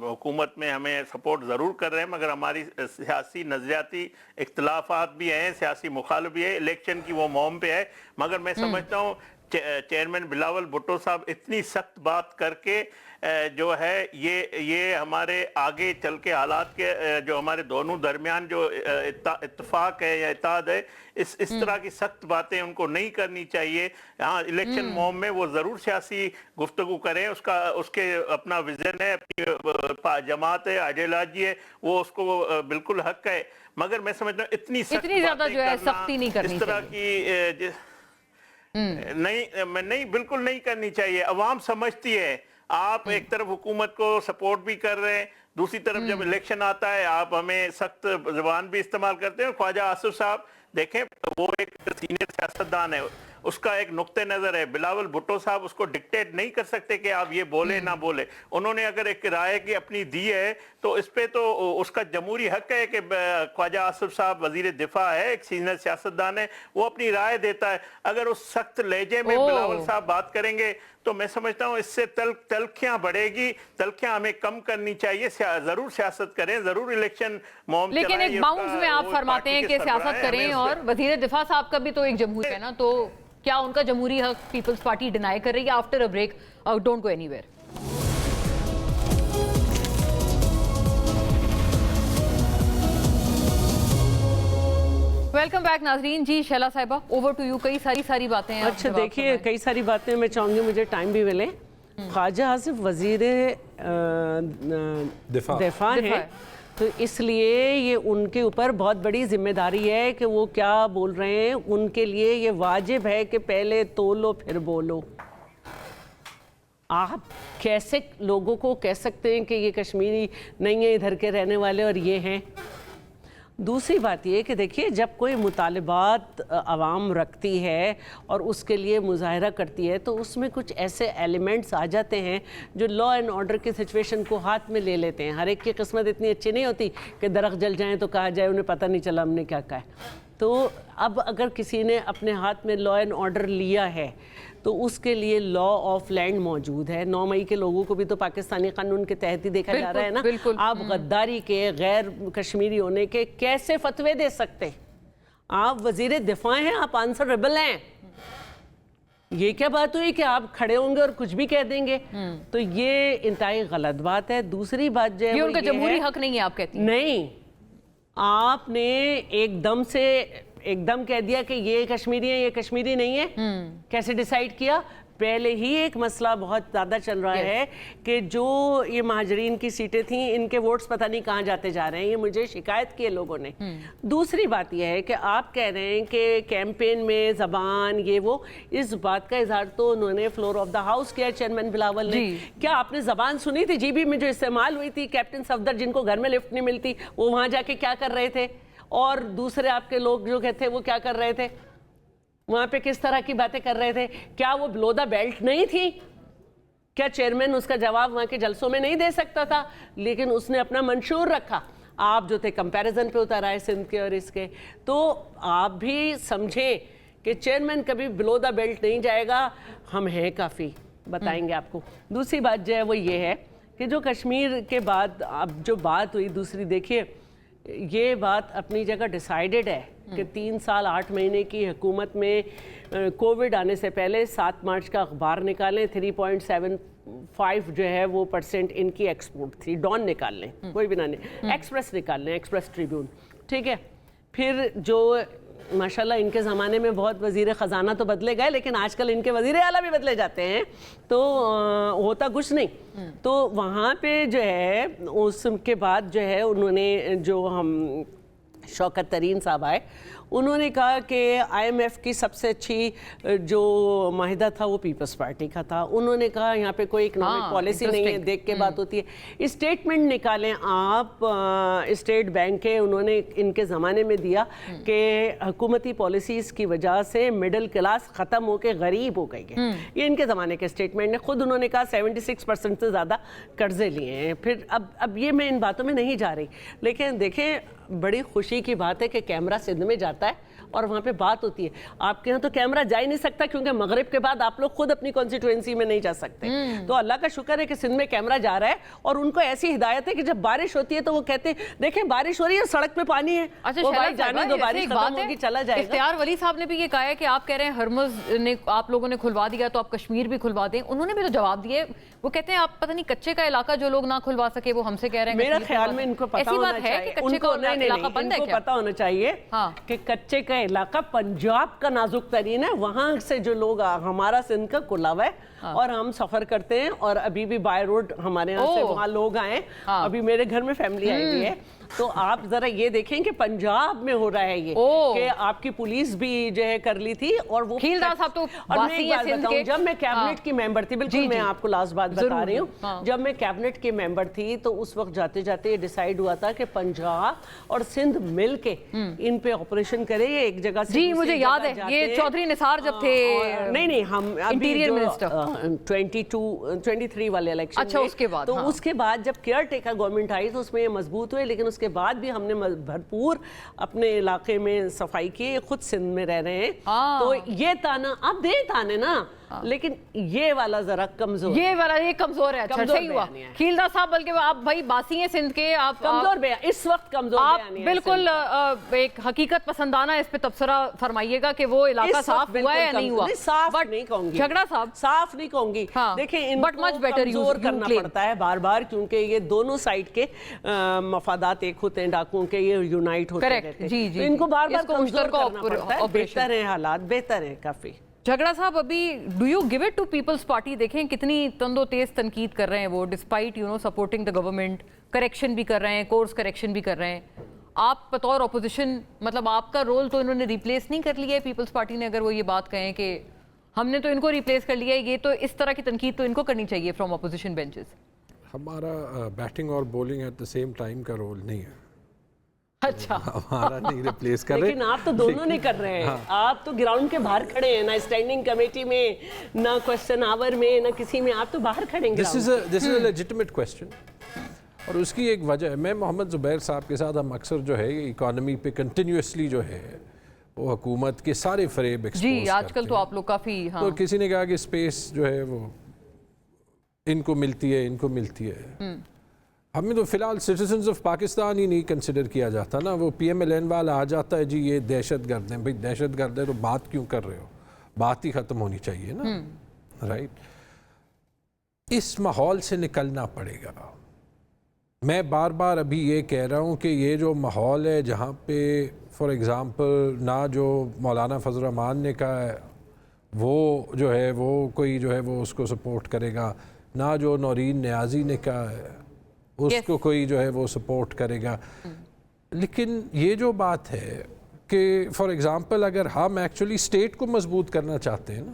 हुकूमत में हमें सपोर्ट ज़रूर कर रहे हैं, मगर हमारी सियासी नज़रियाती इख्तलाफात भी हैं, सियासी मुखालिफ भी है, इलेक्शन की वो मौम पे है। मगर मैं समझता हूँ चेयरमैन बिलावल भुट्टो साहब इतनी सख्त बात करके जो है ये हमारे आगे चल के हालात के जो हमारे दोनों दरमियान जो इत्तफाक है या इत्तेहाद है, इस तरह की सख्त बातें उनको नहीं करनी चाहिए। हाँ, इलेक्शन मौम में वो ज़रूर सियासी गुफ्तगू करें, उसके अपना विजन है, अपनी जमात है, आइडियोलॉजी है, वो उसको बिल्कुल हक है। मगर मैं समझता हूँ इतनी ज़्यादा जो है सख्ती नहीं करनी इस तरह की नहीं बिल्कुल नहीं करनी चाहिए। अवाम समझती है, आप एक तरफ हुकूमत को सपोर्ट भी कर रहे हैं, दूसरी तरफ जब इलेक्शन आता है आप हमें सख्त जुबान भी इस्तेमाल करते हैं। ख्वाजा आसिफ साहब देखें, वो एक सीनियर सियासतदान है, उसका एक नुक्ते नज़र है। बिलावल भुट्टो साहब उसको डिक्टेट नहीं कर सकते कि आप ये बोले ना बोले। उन्होंने अगर एक राय की अपनी दी है तो इस पे तो उसका जमहूरी हक है कि ख्वाजा आसिफ साहब वजीर दिफा है, एक सीनियर सियासतदान है, वो अपनी राय देता है। अगर उस सख्त लहजे में बिलावल साहब बात करेंगे तो मैं समझता हूँ इससे तलखियां बढ़ेगी। तलखियां हमें कम करनी चाहिए, जरूर सियासत करें, जरूर इलेक्शन मॉम, लेकिन एक बाउंस में आप फरमाते हैं कि सियासत करें, और वजीर दिफा साहब का भी तो एक जमहूरी है ना, तो क्या उनका जमहूरी हक पीपल्स पार्टी डिनाई कर रही है? After a break, don't go anywhere. Welcome back नाजरीन। जी शैला साहिबा, ओवर टू यू। कई सारी बातें हैं। अच्छा देखिए, कई सारी बातें मैं चाहूँगी, मुझे टाइम भी मिले। ख्वाजा आसिफ वजीर दिफा हैं, तो इसलिए ये उनके ऊपर बहुत बड़ी जिम्मेदारी है कि वो क्या बोल रहे हैं। उनके लिए ये वाजिब है कि पहले तोलो फिर बोलो। आप कैसे लोगों को कह सकते हैं कि ये कश्मीरी नहीं है, इधर के रहने वाले और ये हैं? दूसरी बात ये कि देखिए, जब कोई मुतालबात आवाम रखती है और उसके लिए मुजाहरा करती है तो उसमें कुछ ऐसे एलिमेंट्स आ जाते हैं जो लॉ एंड ऑर्डर की सिचुएशन को हाथ में ले लेते हैं। हर एक की किस्मत इतनी अच्छी नहीं होती कि दरख्त जल जाएं तो कहा जाए उन्हें पता नहीं चला हमने क्या कहा है। तो अब अगर किसी ने अपने हाथ में लॉ एंड ऑर्डर लिया है तो उसके लिए लॉ ऑफ लैंड मौजूद है। 9 मई के लोगों को भी तो पाकिस्तानी कानून के तहत ही देखा जा रहा है ना। आप गद्दारी के, गैर कश्मीरी होने के कैसे फतवे दे सकते हैं? आप वजीर दिफा हैं, आप आंसरेबल हैं। ये क्या बात हुई कि आप खड़े होंगे और कुछ भी कह देंगे? तो ये इंतहाई गलत बात है। दूसरी बात जो है ये उनका जमहूरी हक नहीं है, आप कहती हैं? नहीं, आपने एकदम कह दिया कि ये कश्मीरी है, ये कश्मीरी नहीं है। कैसे डिसाइड किया? पहले ही एक मसला बहुत ज़्यादा चल रहा है कि जो ये महाजरीन की सीटें थी, इनके वोट्स पता नहीं कहाँ जाते जा रहे हैं। ये मुझे शिकायत की है लोगों ने। दूसरी बात यह है कि आप कह रहे हैं कि कैंपेन में ज़बान ये वो, इस बात का इजहार तो उन्होंने फ्लोर ऑफ द हाउस किया चेयरमैन बिलावल ने। क्या आपने ज़बान सुनी थी जीबी में जो इस्तेमाल हुई थी? कैप्टन सफदर जिनको घर में लिफ्ट नहीं मिलती, वो वहाँ जाके क्या कर रहे थे? और दूसरे आपके लोग जो कहते वो क्या कर रहे थे वहाँ पे, किस तरह की बातें कर रहे थे? क्या वो बिलो द बेल्ट नहीं थी? क्या चेयरमैन उसका जवाब वहाँ के जलसों में नहीं दे सकता था? लेकिन उसने अपना मंशूर रखा। आप जो थे कंपैरिजन पे उतर आए सिंध के और इसके। तो आप भी समझें कि चेयरमैन कभी बिलो द बेल्ट नहीं जाएगा। हम हैं काफ़ी, बताएंगे आपको। दूसरी बात जो है वो ये है कि जो कश्मीर के बाद अब जो बात हुई दूसरी, देखिए ये बात अपनी जगह डिसाइडेड है कि 3 साल 8 महीने की हुकूमत में कोविड आने से पहले 7 मार्च का अखबार निकालें, 3.75 जो है वो % इनकी एक्सपोर्ट थी। डॉन निकाल लें, कोई भी ना नहीं, एक्सप्रेस निकाल लें, एक्सप्रेस ट्रिब्यून, ठीक है। फिर जो माशाल्लाह इनके ज़माने में बहुत वज़ीर ख़जाना तो बदले गए, लेकिन आजकल इनके वज़ीर आला भी बदले जाते हैं, तो होता कुछ नहीं। तो वहाँ पे जो है उसके बाद जो है उन्होंने, जो हम शौकत तरीन साहब आए, उन्होंने कहा कि IMF की सबसे अच्छी जो माहिदा था वो पीपल्स पार्टी का था। उन्होंने कहा यहाँ पे कोई इकोनॉमिक पॉलिसी नहीं है, देख के बात होती है। स्टेटमेंट निकालें आप, स्टेट बैंक के उन्होंने इनके ज़माने में दिया कि हुकूमती पॉलिसीज़ की वजह से मिडिल क्लास ख़त्म होकर गरीब हो गई है। ये इनके ज़माने के स्टेटमेंट ने। खुद उन्होंने कहा 76% से ज़्यादा कर्जे लिए हैं। फिर अब ये मैं इन बातों में नहीं जा रही, लेकिन देखें बड़ी खुशी की बात है कि कैमरा सिंध में जाता है और वहाँ पे बात होती है। आपके यहाँ तो कैमरा जा ही नहीं सकता क्योंकि मगरिब के बाद आप लोग खुद अपनी कॉन्स्टिट्यूएंसी में नहीं जा सकते। तो अल्लाह का शुक्र है कि सिंध में कैमरा जा रहा है और उनको ऐसी हिदायत है कि जब बारिश होती है तो वो कहते हैं देखें बारिश हो रही है, सड़क पे पानी है, अच्छा वो भाई जाने दो, बारिश खत्म होगी, चला जाएगा। इख्तियार वली साहब ने भी ये कहा है कि आप कह रहे हैं हरमुज ने आप लोगों ने खुलवा दिया तो आप कश्मीर भी खुलवा दें। उन्होंने भी तो जवाब दिए, वो कहते हैं आप पता नहीं कच्चे का इलाका जो लोग ना खुलवा सके वो हमसे कह रहे हैं। मेरा ख्याल में इनको पता होना चाहिए, उनको पता होना चाहिए कि कच्चे का इलाका पंजाब का नाजुक तरीन है, वहां से जो लोग हमारा सिंध का कुलावा है और हम सफर करते हैं और अभी भी बाय रोड हमारे यहाँ से वहाँ लोग आए। अभी मेरे घर में फैमिली आई हुई है, तो आप जरा ये देखें कि पंजाब में हो रहा है ये कि आपकी पुलिस भी जो है कर ली थी। और वो खीलदार साहब तो जब मैं कैबिनेट की मेंबर थी, बिल्कुल मैं आपको लास्ट बात बता रही हूँ, जब मैं कैबिनेट की मेंबर थी तो उस वक्त जाते जाते ये डिसाइड हुआ था कि पंजाब और सिंध मिल के इन पे ऑपरेशन करे। ये एक जगह से जी मुझे याद है ये चौधरी निसार जब थे, नहीं हम इंटीरियर मिनिस्टर 23 वाले इलेक्शन। अच्छा उसके बाद, तो उसके बाद जब केयर टेकर गवर्नमेंट आई तो उसमें ये मजबूत हुए, लेकिन उसके बाद भी हमने भरपूर अपने इलाके में सफाई की। खुद सिंध में रह रहे हैं तो ये ताना आप दे ताने ना, लेकिन ये वाला जरा कमजोर, ये कमजोर है। अच्छा सही हुआ खीलदार साहब, बल्कि आप भाई बासी हैं सिंध के, आप कमजोर बयान इस वक्त कमजोर आप बिल्कुल एक हकीकत पसंदाना इस पे तबसरा फरमाइएगा कि वो इलाका साफ हुआ है या नहीं हुआ। साफ नहीं कहूंगी, झगड़ा साहब साफ नहीं कहूंगी। देखिए इनको कमजोर करना पड़ता है बार बार, क्योंकि ये दोनों साइड के मफादात एक होते हैं डाकुओं के, ये यूनाइट होते रहते हैं, तो इनको बार बार कमजोर करना पड़ता है। बेहतर है हालात, बेहतर है काफी। झगड़ा साहब अभी do you give it to Peoples Party? देखें कितनी तंदो तेज तनकीद कर रहे हैं वो, despite supporting the government, correction भी कर रहे हैं, कोर्स करेक्शन भी कर रहे हैं। आप बतौर ऑपोजिशन मतलब आपका रोल तो इन्होंने रिप्लेस नहीं कर लिया है पीपल्स पार्टी ने, अगर वो ये बात कहें कि ہم نے تو ان کو ریپلیس کر لیا. یہ تو اس طرح کی تنقید تو ان کو کرنی چاہیے فرام اپوزیشن بینچز. ہمارا بیٹنگ اور bowling at the same time کا رول نہیں ہے. اچھا, ہمارا نہیں ریپلیس کر رہے. لیکن آپ تو دونوں نہیں کر رہے ہیں. آپ تو گراؤنڈ کے باہر کھڑے ہیں, نہ اسٹینڈنگ کمیٹی میں, نہ کوسچن آور میں, نہ کسی میں. آپ تو باہر کھڑے ہیں. دس از اے لیجٹمیٹ کوسچن, اور اس کی ایک وجہ ہے. میں محمد زبیر صاحب کے ساتھ ہم اکثر جو ہے اکانومی پہ کنٹینیوسلی جو ہے وہ حکومت کے سارے فریب ایکسپوز کرتے ہیں. جی آج کل تو آپ لوگ کافی. تو کسی نے کہا کہ اسپیس جو ہے وہ ان کو ملتی ہے, ان کو ملتی ہے. ہمیں تو فی الحال سٹیزنز آف پاکستان ہی نہیں کنسیڈر کیا جاتا نا. وہ پی ایم ایل این والا آ جاتا ہے, جی یہ دہشت گرد ہیں. بھئی دہشت گرد ہے تو بات کیوں کر رہے ہو؟ بات ہی ختم ہونی چاہیے نا, رائٹ. اس ماحول سے نکلنا پڑے گا. میں بار بار ابھی یہ کہہ رہا ہوں کہ یہ جو ماحول ہے جہاں پہ فار ایگزامپل نہ جو مولانا فضل الرحمان نے کہا ہے وہ جو ہے وہ کوئی جو ہے وہ اس کو سپورٹ کرے گا, نہ جو نورین نیازی نے کہا ہے اس کو کوئی جو ہے وہ سپورٹ کرے گا. لیکن یہ جو بات ہے کہ فار ایگزامپل اگر ہم ایکچولی اسٹیٹ کو مضبوط کرنا چاہتے ہیں نا,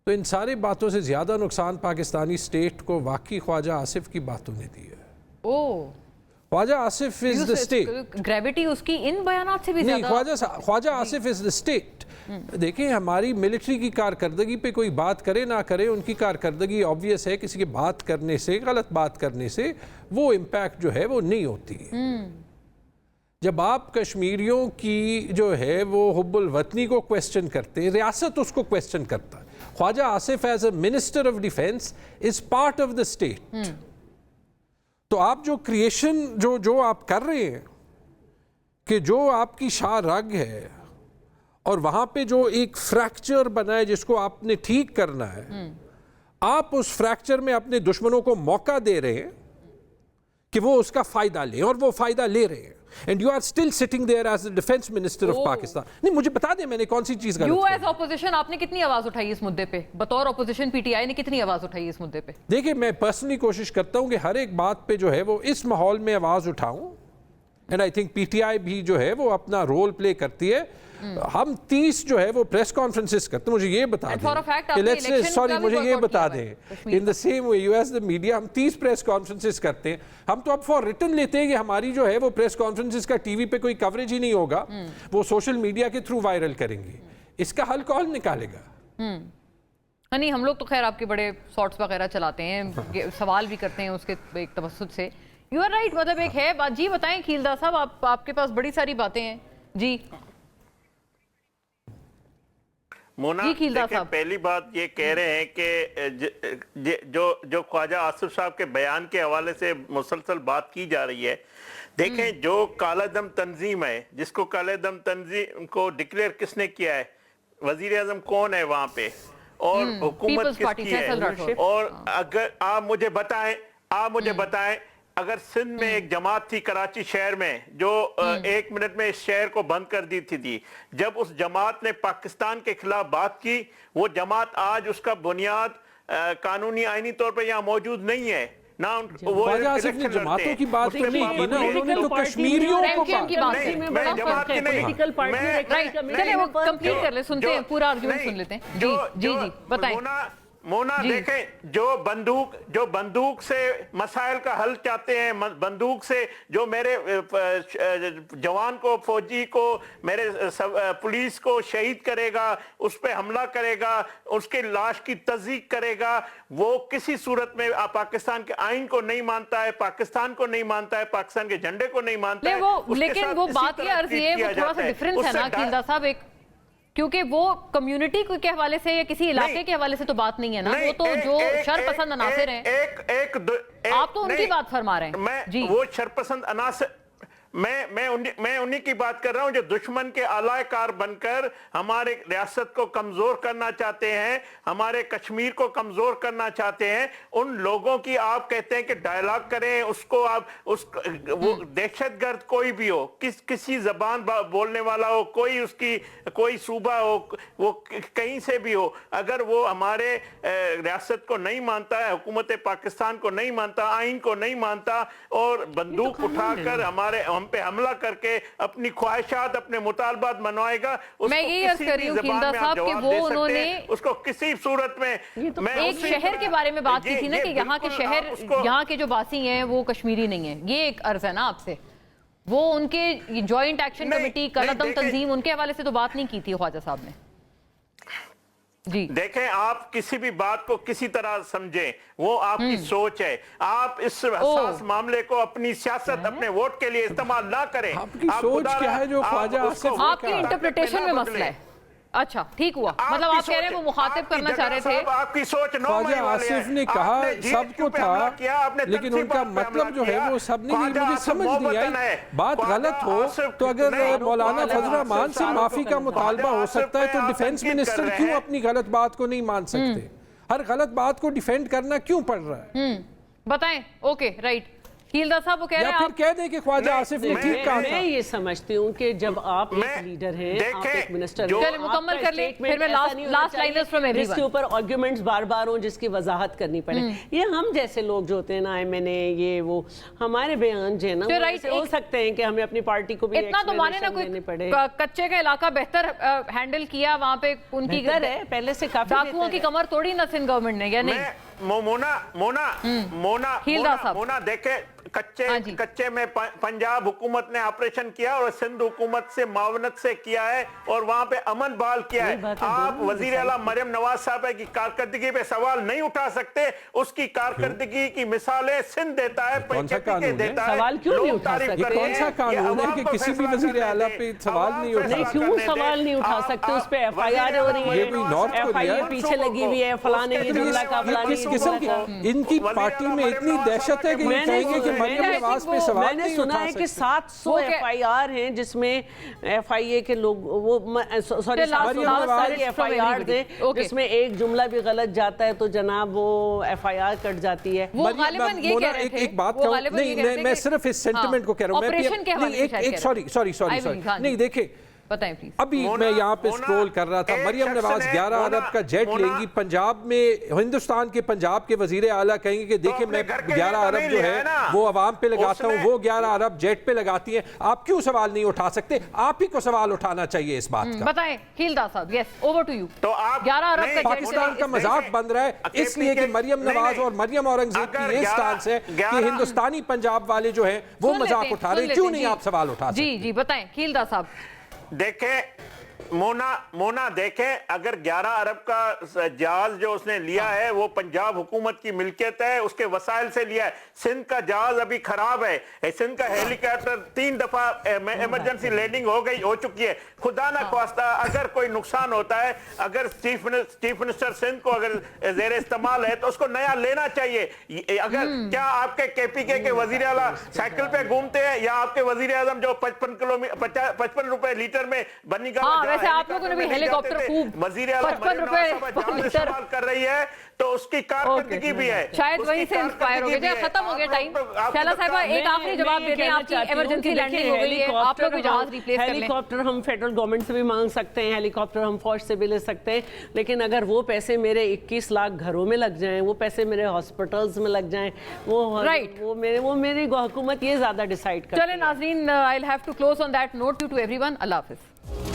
تو ان ساری باتوں سے زیادہ نقصان پاکستانی اسٹیٹ کو واقعی خواجہ آصف کی باتوں نے دی ہے. خواجہ آصف از دا اسٹیٹ. گریوٹی اس کی ان بیانات سے بھی نہیں, زیادہ. خواجہ آصف از دا اسٹیٹ. دیکھیں ہماری ملٹری کی کارکردگی پہ کوئی بات کرے نہ کرے, ان کی کارکردگی آبویس ہے. کسی کے بات کرنے سے, غلط بات کرنے سے وہ امپیکٹ جو ہے وہ نہیں ہوتی. جب آپ کشمیریوں کی جو ہے وہ حب الوطنی کو کویسچن کرتے ہیں, ریاست اس کو کویسچن کرتا ہے. Khawaja Asif as a minister of defence is part of the state. تو آپ جو کریشن جو آپ کر رہے ہیں کہ جو آپ کی شاہ رگ ہے اور وہاں پہ جو ایک فریکچر بنا ہے جس کو آپ نے ٹھیک کرنا ہے, آپ اس فریکچر میں اپنے دشمنوں کو موقع دے رہے ہیں کہ وہ اس کا فائدہ لیں, اور وہ فائدہ لے رہے ہیں. And you are still sitting there as the defense minister of Pakistan. نہیں, مجھے بتا دیں میں نے کون سی چیز غلط کی. یو ایز اپوزیشن آپ نے کتنی آواز اٹھائی اس مدے پہ؟ بطور اپوزیشن پی ٹی آئی نے کتنی آواز اٹھائی اس مدے پہ؟ دیکھیں میں پرسنلی کوشش کرتا ہوں کہ ہر ایک بات پہ جو ہے وہ اس ماحول میں آواز اٹھاؤں. And I think P T I بھی جو ہے وہ اپنا رول پلے کرتی ہے. ہم 30 جو ہے وہ پریس کانفرنسز کرتے ہیں. مجھے یہ بتا دیں, سوری مجھے یہ بتا دیں, in the same way you as the media ہم 30 پریس کانفرنسز کرتے ہیں. ہم تو اب فار ریٹن لیتے ہیں کہ ہماری جو ہے وہ پریس کانفرنسز کا ٹی وی پہ کوئی کوریج ہی نہیں ہوگا, وہ سوشل میڈیا کے تھرو وائرل کریں گے. اس کا حل کون نکالے گا؟ نہیں, ہم لوگ تو خیر آپ کے بڑے شارٹس وغیرہ چلاتے ہیں, سوال بھی کرتے ہیں اس کے ایک توسط سے. یو آر رائٹ, مطلب ایک ہے بات. جی بتائیں کھیلدار صاحب, آپ کے پاس بڑی ساری باتیں ہیں. جی مونا, دیکھیں پہلی بات یہ کہہ رہے ہیں کہ جو خواجہ آصف صاحب کے بیان کے حوالے سے مسلسل بات کی جا رہی ہے. دیکھیں جو کالا دم تنظیم ہے, جس کو کالا دم تنظیم کو ڈکلیئر کس نے کیا ہے, وزیر اعظم کون ہے وہاں پہ, اور حکومت کس کی ہے. اور اگر آپ مجھے بتائیں اگر سندھ میں ایک جماعت تھی کراچی شہر میں جو 1 منٹ میں اس شہر کو بند کر دی تھی, جب اس جماعت نے پاکستان کے خلاف بات کی, وہ جماعت آج اس کا بنیاد قانونی آئینی طور پر یہاں موجود نہیں ہے. نہ وہ جماعتوں کی بات تو نہیں کی نا, انہوں نے تو کشمیریوں کو میں جماعت کی نہیں, چلیں وہ کمپلیٹ کر لیں, سنتے ہیں پورا آرگیومنٹ سن لیتے ہیں. جی جی بتائیں. مونا دیکھیں جو بندوق سے مسائل کا حل چاہتے ہیں, بندوق سے جو میرے جوان کو, فوجی کو, میرے پولیس کو شہید کرے گا, اس پہ حملہ کرے گا, اس کے لاش کی تصدیق کرے گا, وہ کسی صورت میں پاکستان کے آئین کو نہیں مانتا ہے, پاکستان کو نہیں مانتا ہے, پاکستان کے جھنڈے کو نہیں مانتا ہے. لیکن وہ بات یہ عرض ہے, وہ تھوڑا سا ڈیفرنس ہے نا کھیلدار صاحب, ایک کیونکہ وہ کمیونٹی کے حوالے سے یا کسی علاقے کے حوالے سے تو بات نہیں ہے نا, وہ تو جو شر پسند عناصر ہیں آپ تو ان کی بات فرما رہے ہیں. وہ شر پسند عناصر میں انہی کی بات کر رہا ہوں جو دشمن کے آلائے کار بن کر ہمارے ریاست کو کمزور کرنا چاہتے ہیں, ہمارے کشمیر کو کمزور کرنا چاہتے ہیں. ان لوگوں کی آپ کہتے ہیں کہ ڈائیلاگ کریں, اس کو آپ وہ دہشت گرد کوئی بھی ہو, کسی زبان بولنے والا ہو, اس کی کوئی صوبہ ہو, وہ کہیں سے بھی ہو, اگر وہ ہمارے ریاست کو نہیں مانتا ہے, حکومت پاکستان کو نہیں مانتا, آئین کو نہیں مانتا, اور بندوق اٹھا کر हम पे हमला करके अपनी ख्वाहिशात अपने मुतालबात मनवाएगा, मैं यही अर्ज कर रही हूँ खिलदा साहब कि वो उन्होंने उसको किसी सूरत में एक शहर के बारे में बात की थी ना कि यहाँ के शहर, यहाँ के जो बासी हैं वो कश्मीरी नहीं है, ये एक अर्ज है ना आपसे। वो उनके जॉइंट एक्शन कमेटी, कलदम तंजीम, उनके हवाले से तो बात नहीं की थी ख्वाजा साहब ने जी। देखें, आप किसी भी बात को किसी तरह समझें, वो आपकी सोच है। आप इस हसास मामले को अपनी सियासत, अपने वोट के लिए इस्तेमाल ना करें। आपकी सोच क्या है जो ख्वाजा आसिफ आपकी इंटरप्रिटेशन में मसला है। अच्छा, ठीक हुआ, मतलब आप कह रहे हैं वो मुखातिब करना चाह रहे थे। आपकी सोच ख्वाजा आसिफ ने कहा सबको था, लेकिन उनका मतलब जो है वो सब नहीं, मुझे समझ नहीं आई। बात गलत हो तो अगर मौलाना फजल रहमान से माफी का मुतालबा हो सकता है तो डिफेंस मिनिस्टर क्यों अपनी गलत बात को नहीं मान सकते? हर गलत बात को डिफेंड करना क्यों पड़ रहा है? बताएं। Okay, right. खिलदा साहब वो कह रहे हैं फिर कह दें कि ख्वाजा आसिफ ने ठीक कहा। मैं ये समझती हूँ कि जब आप एक लीडर हैं, आप एक मिनिस्टर हैं, चलिए मुकम्मल कर ले, फिर मैं लास्ट लाइनर्स फ्रॉम एवरीवन जिसके ऊपर आर्गुमेंट्स बार-बार हों, जिसकी वजाहत करनी पड़े। ये हम जैसे लोग जो होते हैं ना, मैंने ये वो हमारे बयान जो है ना, वो ऐसे हो सकते हैं कि हमें अपनी पार्टी को भी इतना तो माने ना, कोई कच्चे का इलाका बेहतर हैंडल किया, वहाँ पे उनकी घर है पहले से काफी। डाकुओं की कमर तोड़ी ना सिंध गवर्नमेंट ने, या नहीं? मोना देखे, कच्चे में पंजाब हुकूमत ने ऑपरेशन किया और सिंध हुकूमत से मावनत से किया है और वहां पे अमन बहाल किया है। आप वजीर आला मरियम नवाज साहब की कारकर्दगी पे सवाल नहीं उठा सकते। उसकी कारकर्दगी की मिसालें सिंध देता है, देता है। सवाल क्यों नहीं उठा सकते? कौन सा कानून है कि किसी भी वजीर आला पे सवाल नहीं उठा सकते? क्यों सवाल नहीं उठा सकते? उस पे FIR हो रही है, FIR पीछे लगी हुई है, फलाने ये जुमला का, फलाने किस किस्म की इनकी पार्टी में इतनी दहशत है कि ये कहेंगे कि मरियम नवाज पे सवाल मैंने सुना है कि 700 FIR हैं जिसमें FIA के लोग, वो सॉरी, सारी FIR थे जिसमें एक जुमला भी गलत जाता है तो जनाब वो FIR कट जाती है। वो गालिबन ये कह रहे थे, एक बात कहूं, नहीं मैं सिर्फ इस सेंटिमेंट को कह रहा हूं। सॉरी नहीं, देखे बताएं प्लीज। अभी मैं यहाँ पे स्क्रॉल कर रहा था, मरियम नवाज 11 अरब का जेट लेंगी। पंजाब में, हिंदुस्तान के पंजाब के वजीर आला कहेंगे कि देखिए मैं 11 अरब जो है वो अवाम पे लगाता हूँ, वो 11 अरब जेट पे लगाती है। आप क्यों सवाल नहीं उठा सकते? आप ही को सवाल उठाना चाहिए इस बात का। बताएं खिलदा साहब। Yes, over to you. तो आप 11 अरब का पाकिस्तान का मजाक बन रहा है इसलिए कि मरियम नवाज और मरियम औरंगजेब की ये स्टांस है कि हिंदुस्तानी पंजाब वाले जो है वो मजाक उठा रहे हैं। क्यों नहीं आप सवाल उठा सकते? जी बताएं खिलदा साहब। देखें मोना देखें, अगर 11 अरब का जहाज जो उसने लिया है वो पंजाब हुकूमत की मिल्कियत है, उसके वसाइल से लिया है। सिंध का जहाज अभी खराब है, सिंध का हेलीकॉप्टर 3 दफा इमरजेंसी लैंडिंग हो चुकी है। खुदा ना ख्वास्ता अगर कोई नुकसान होता है, अगर चीफ मिनिस्टर सिंध को अगर जेर इस्तेमाल है तो उसको नया लेना चाहिए। अगर क्या आपके KPK के वजीर आला साइकिल पे घूमते हैं या आपके वजीर आजम जो 55 रुपए लीटर में बनी का वैसे आप लोगों ने भी हेलीकॉप्टर खूब 55 रुपए लीटर कर रही है तो उसकी कारकर्दगी भी है। शायद वहीं से इंस्पायर हो गए। खत्म हो गया टाइम। शैला साहिबा एक आखिरी जवाब देते हैं। आपकी इमरजेंसी लैंडिंग हो गई है, आप लोग जहाज रिप्लेस कर लें। हेलीकॉप्टर हम फेडरल गवर्नमेंट से भी मांग सकते हैं, हेलीकॉप्टर हम फौज से भी ले सकते हैं, लेकिन अगर वो पैसे मेरे 21 लाख घरों में लग जाएं, वो पैसे मेरे हॉस्पिटल्स में लग जाएं, वो मेरी हुकूमत ये ज्यादा डिसाइड कर। चलें नाज़रीन, I will have to close on that note. To everyone, अल्लाह हाफिज़।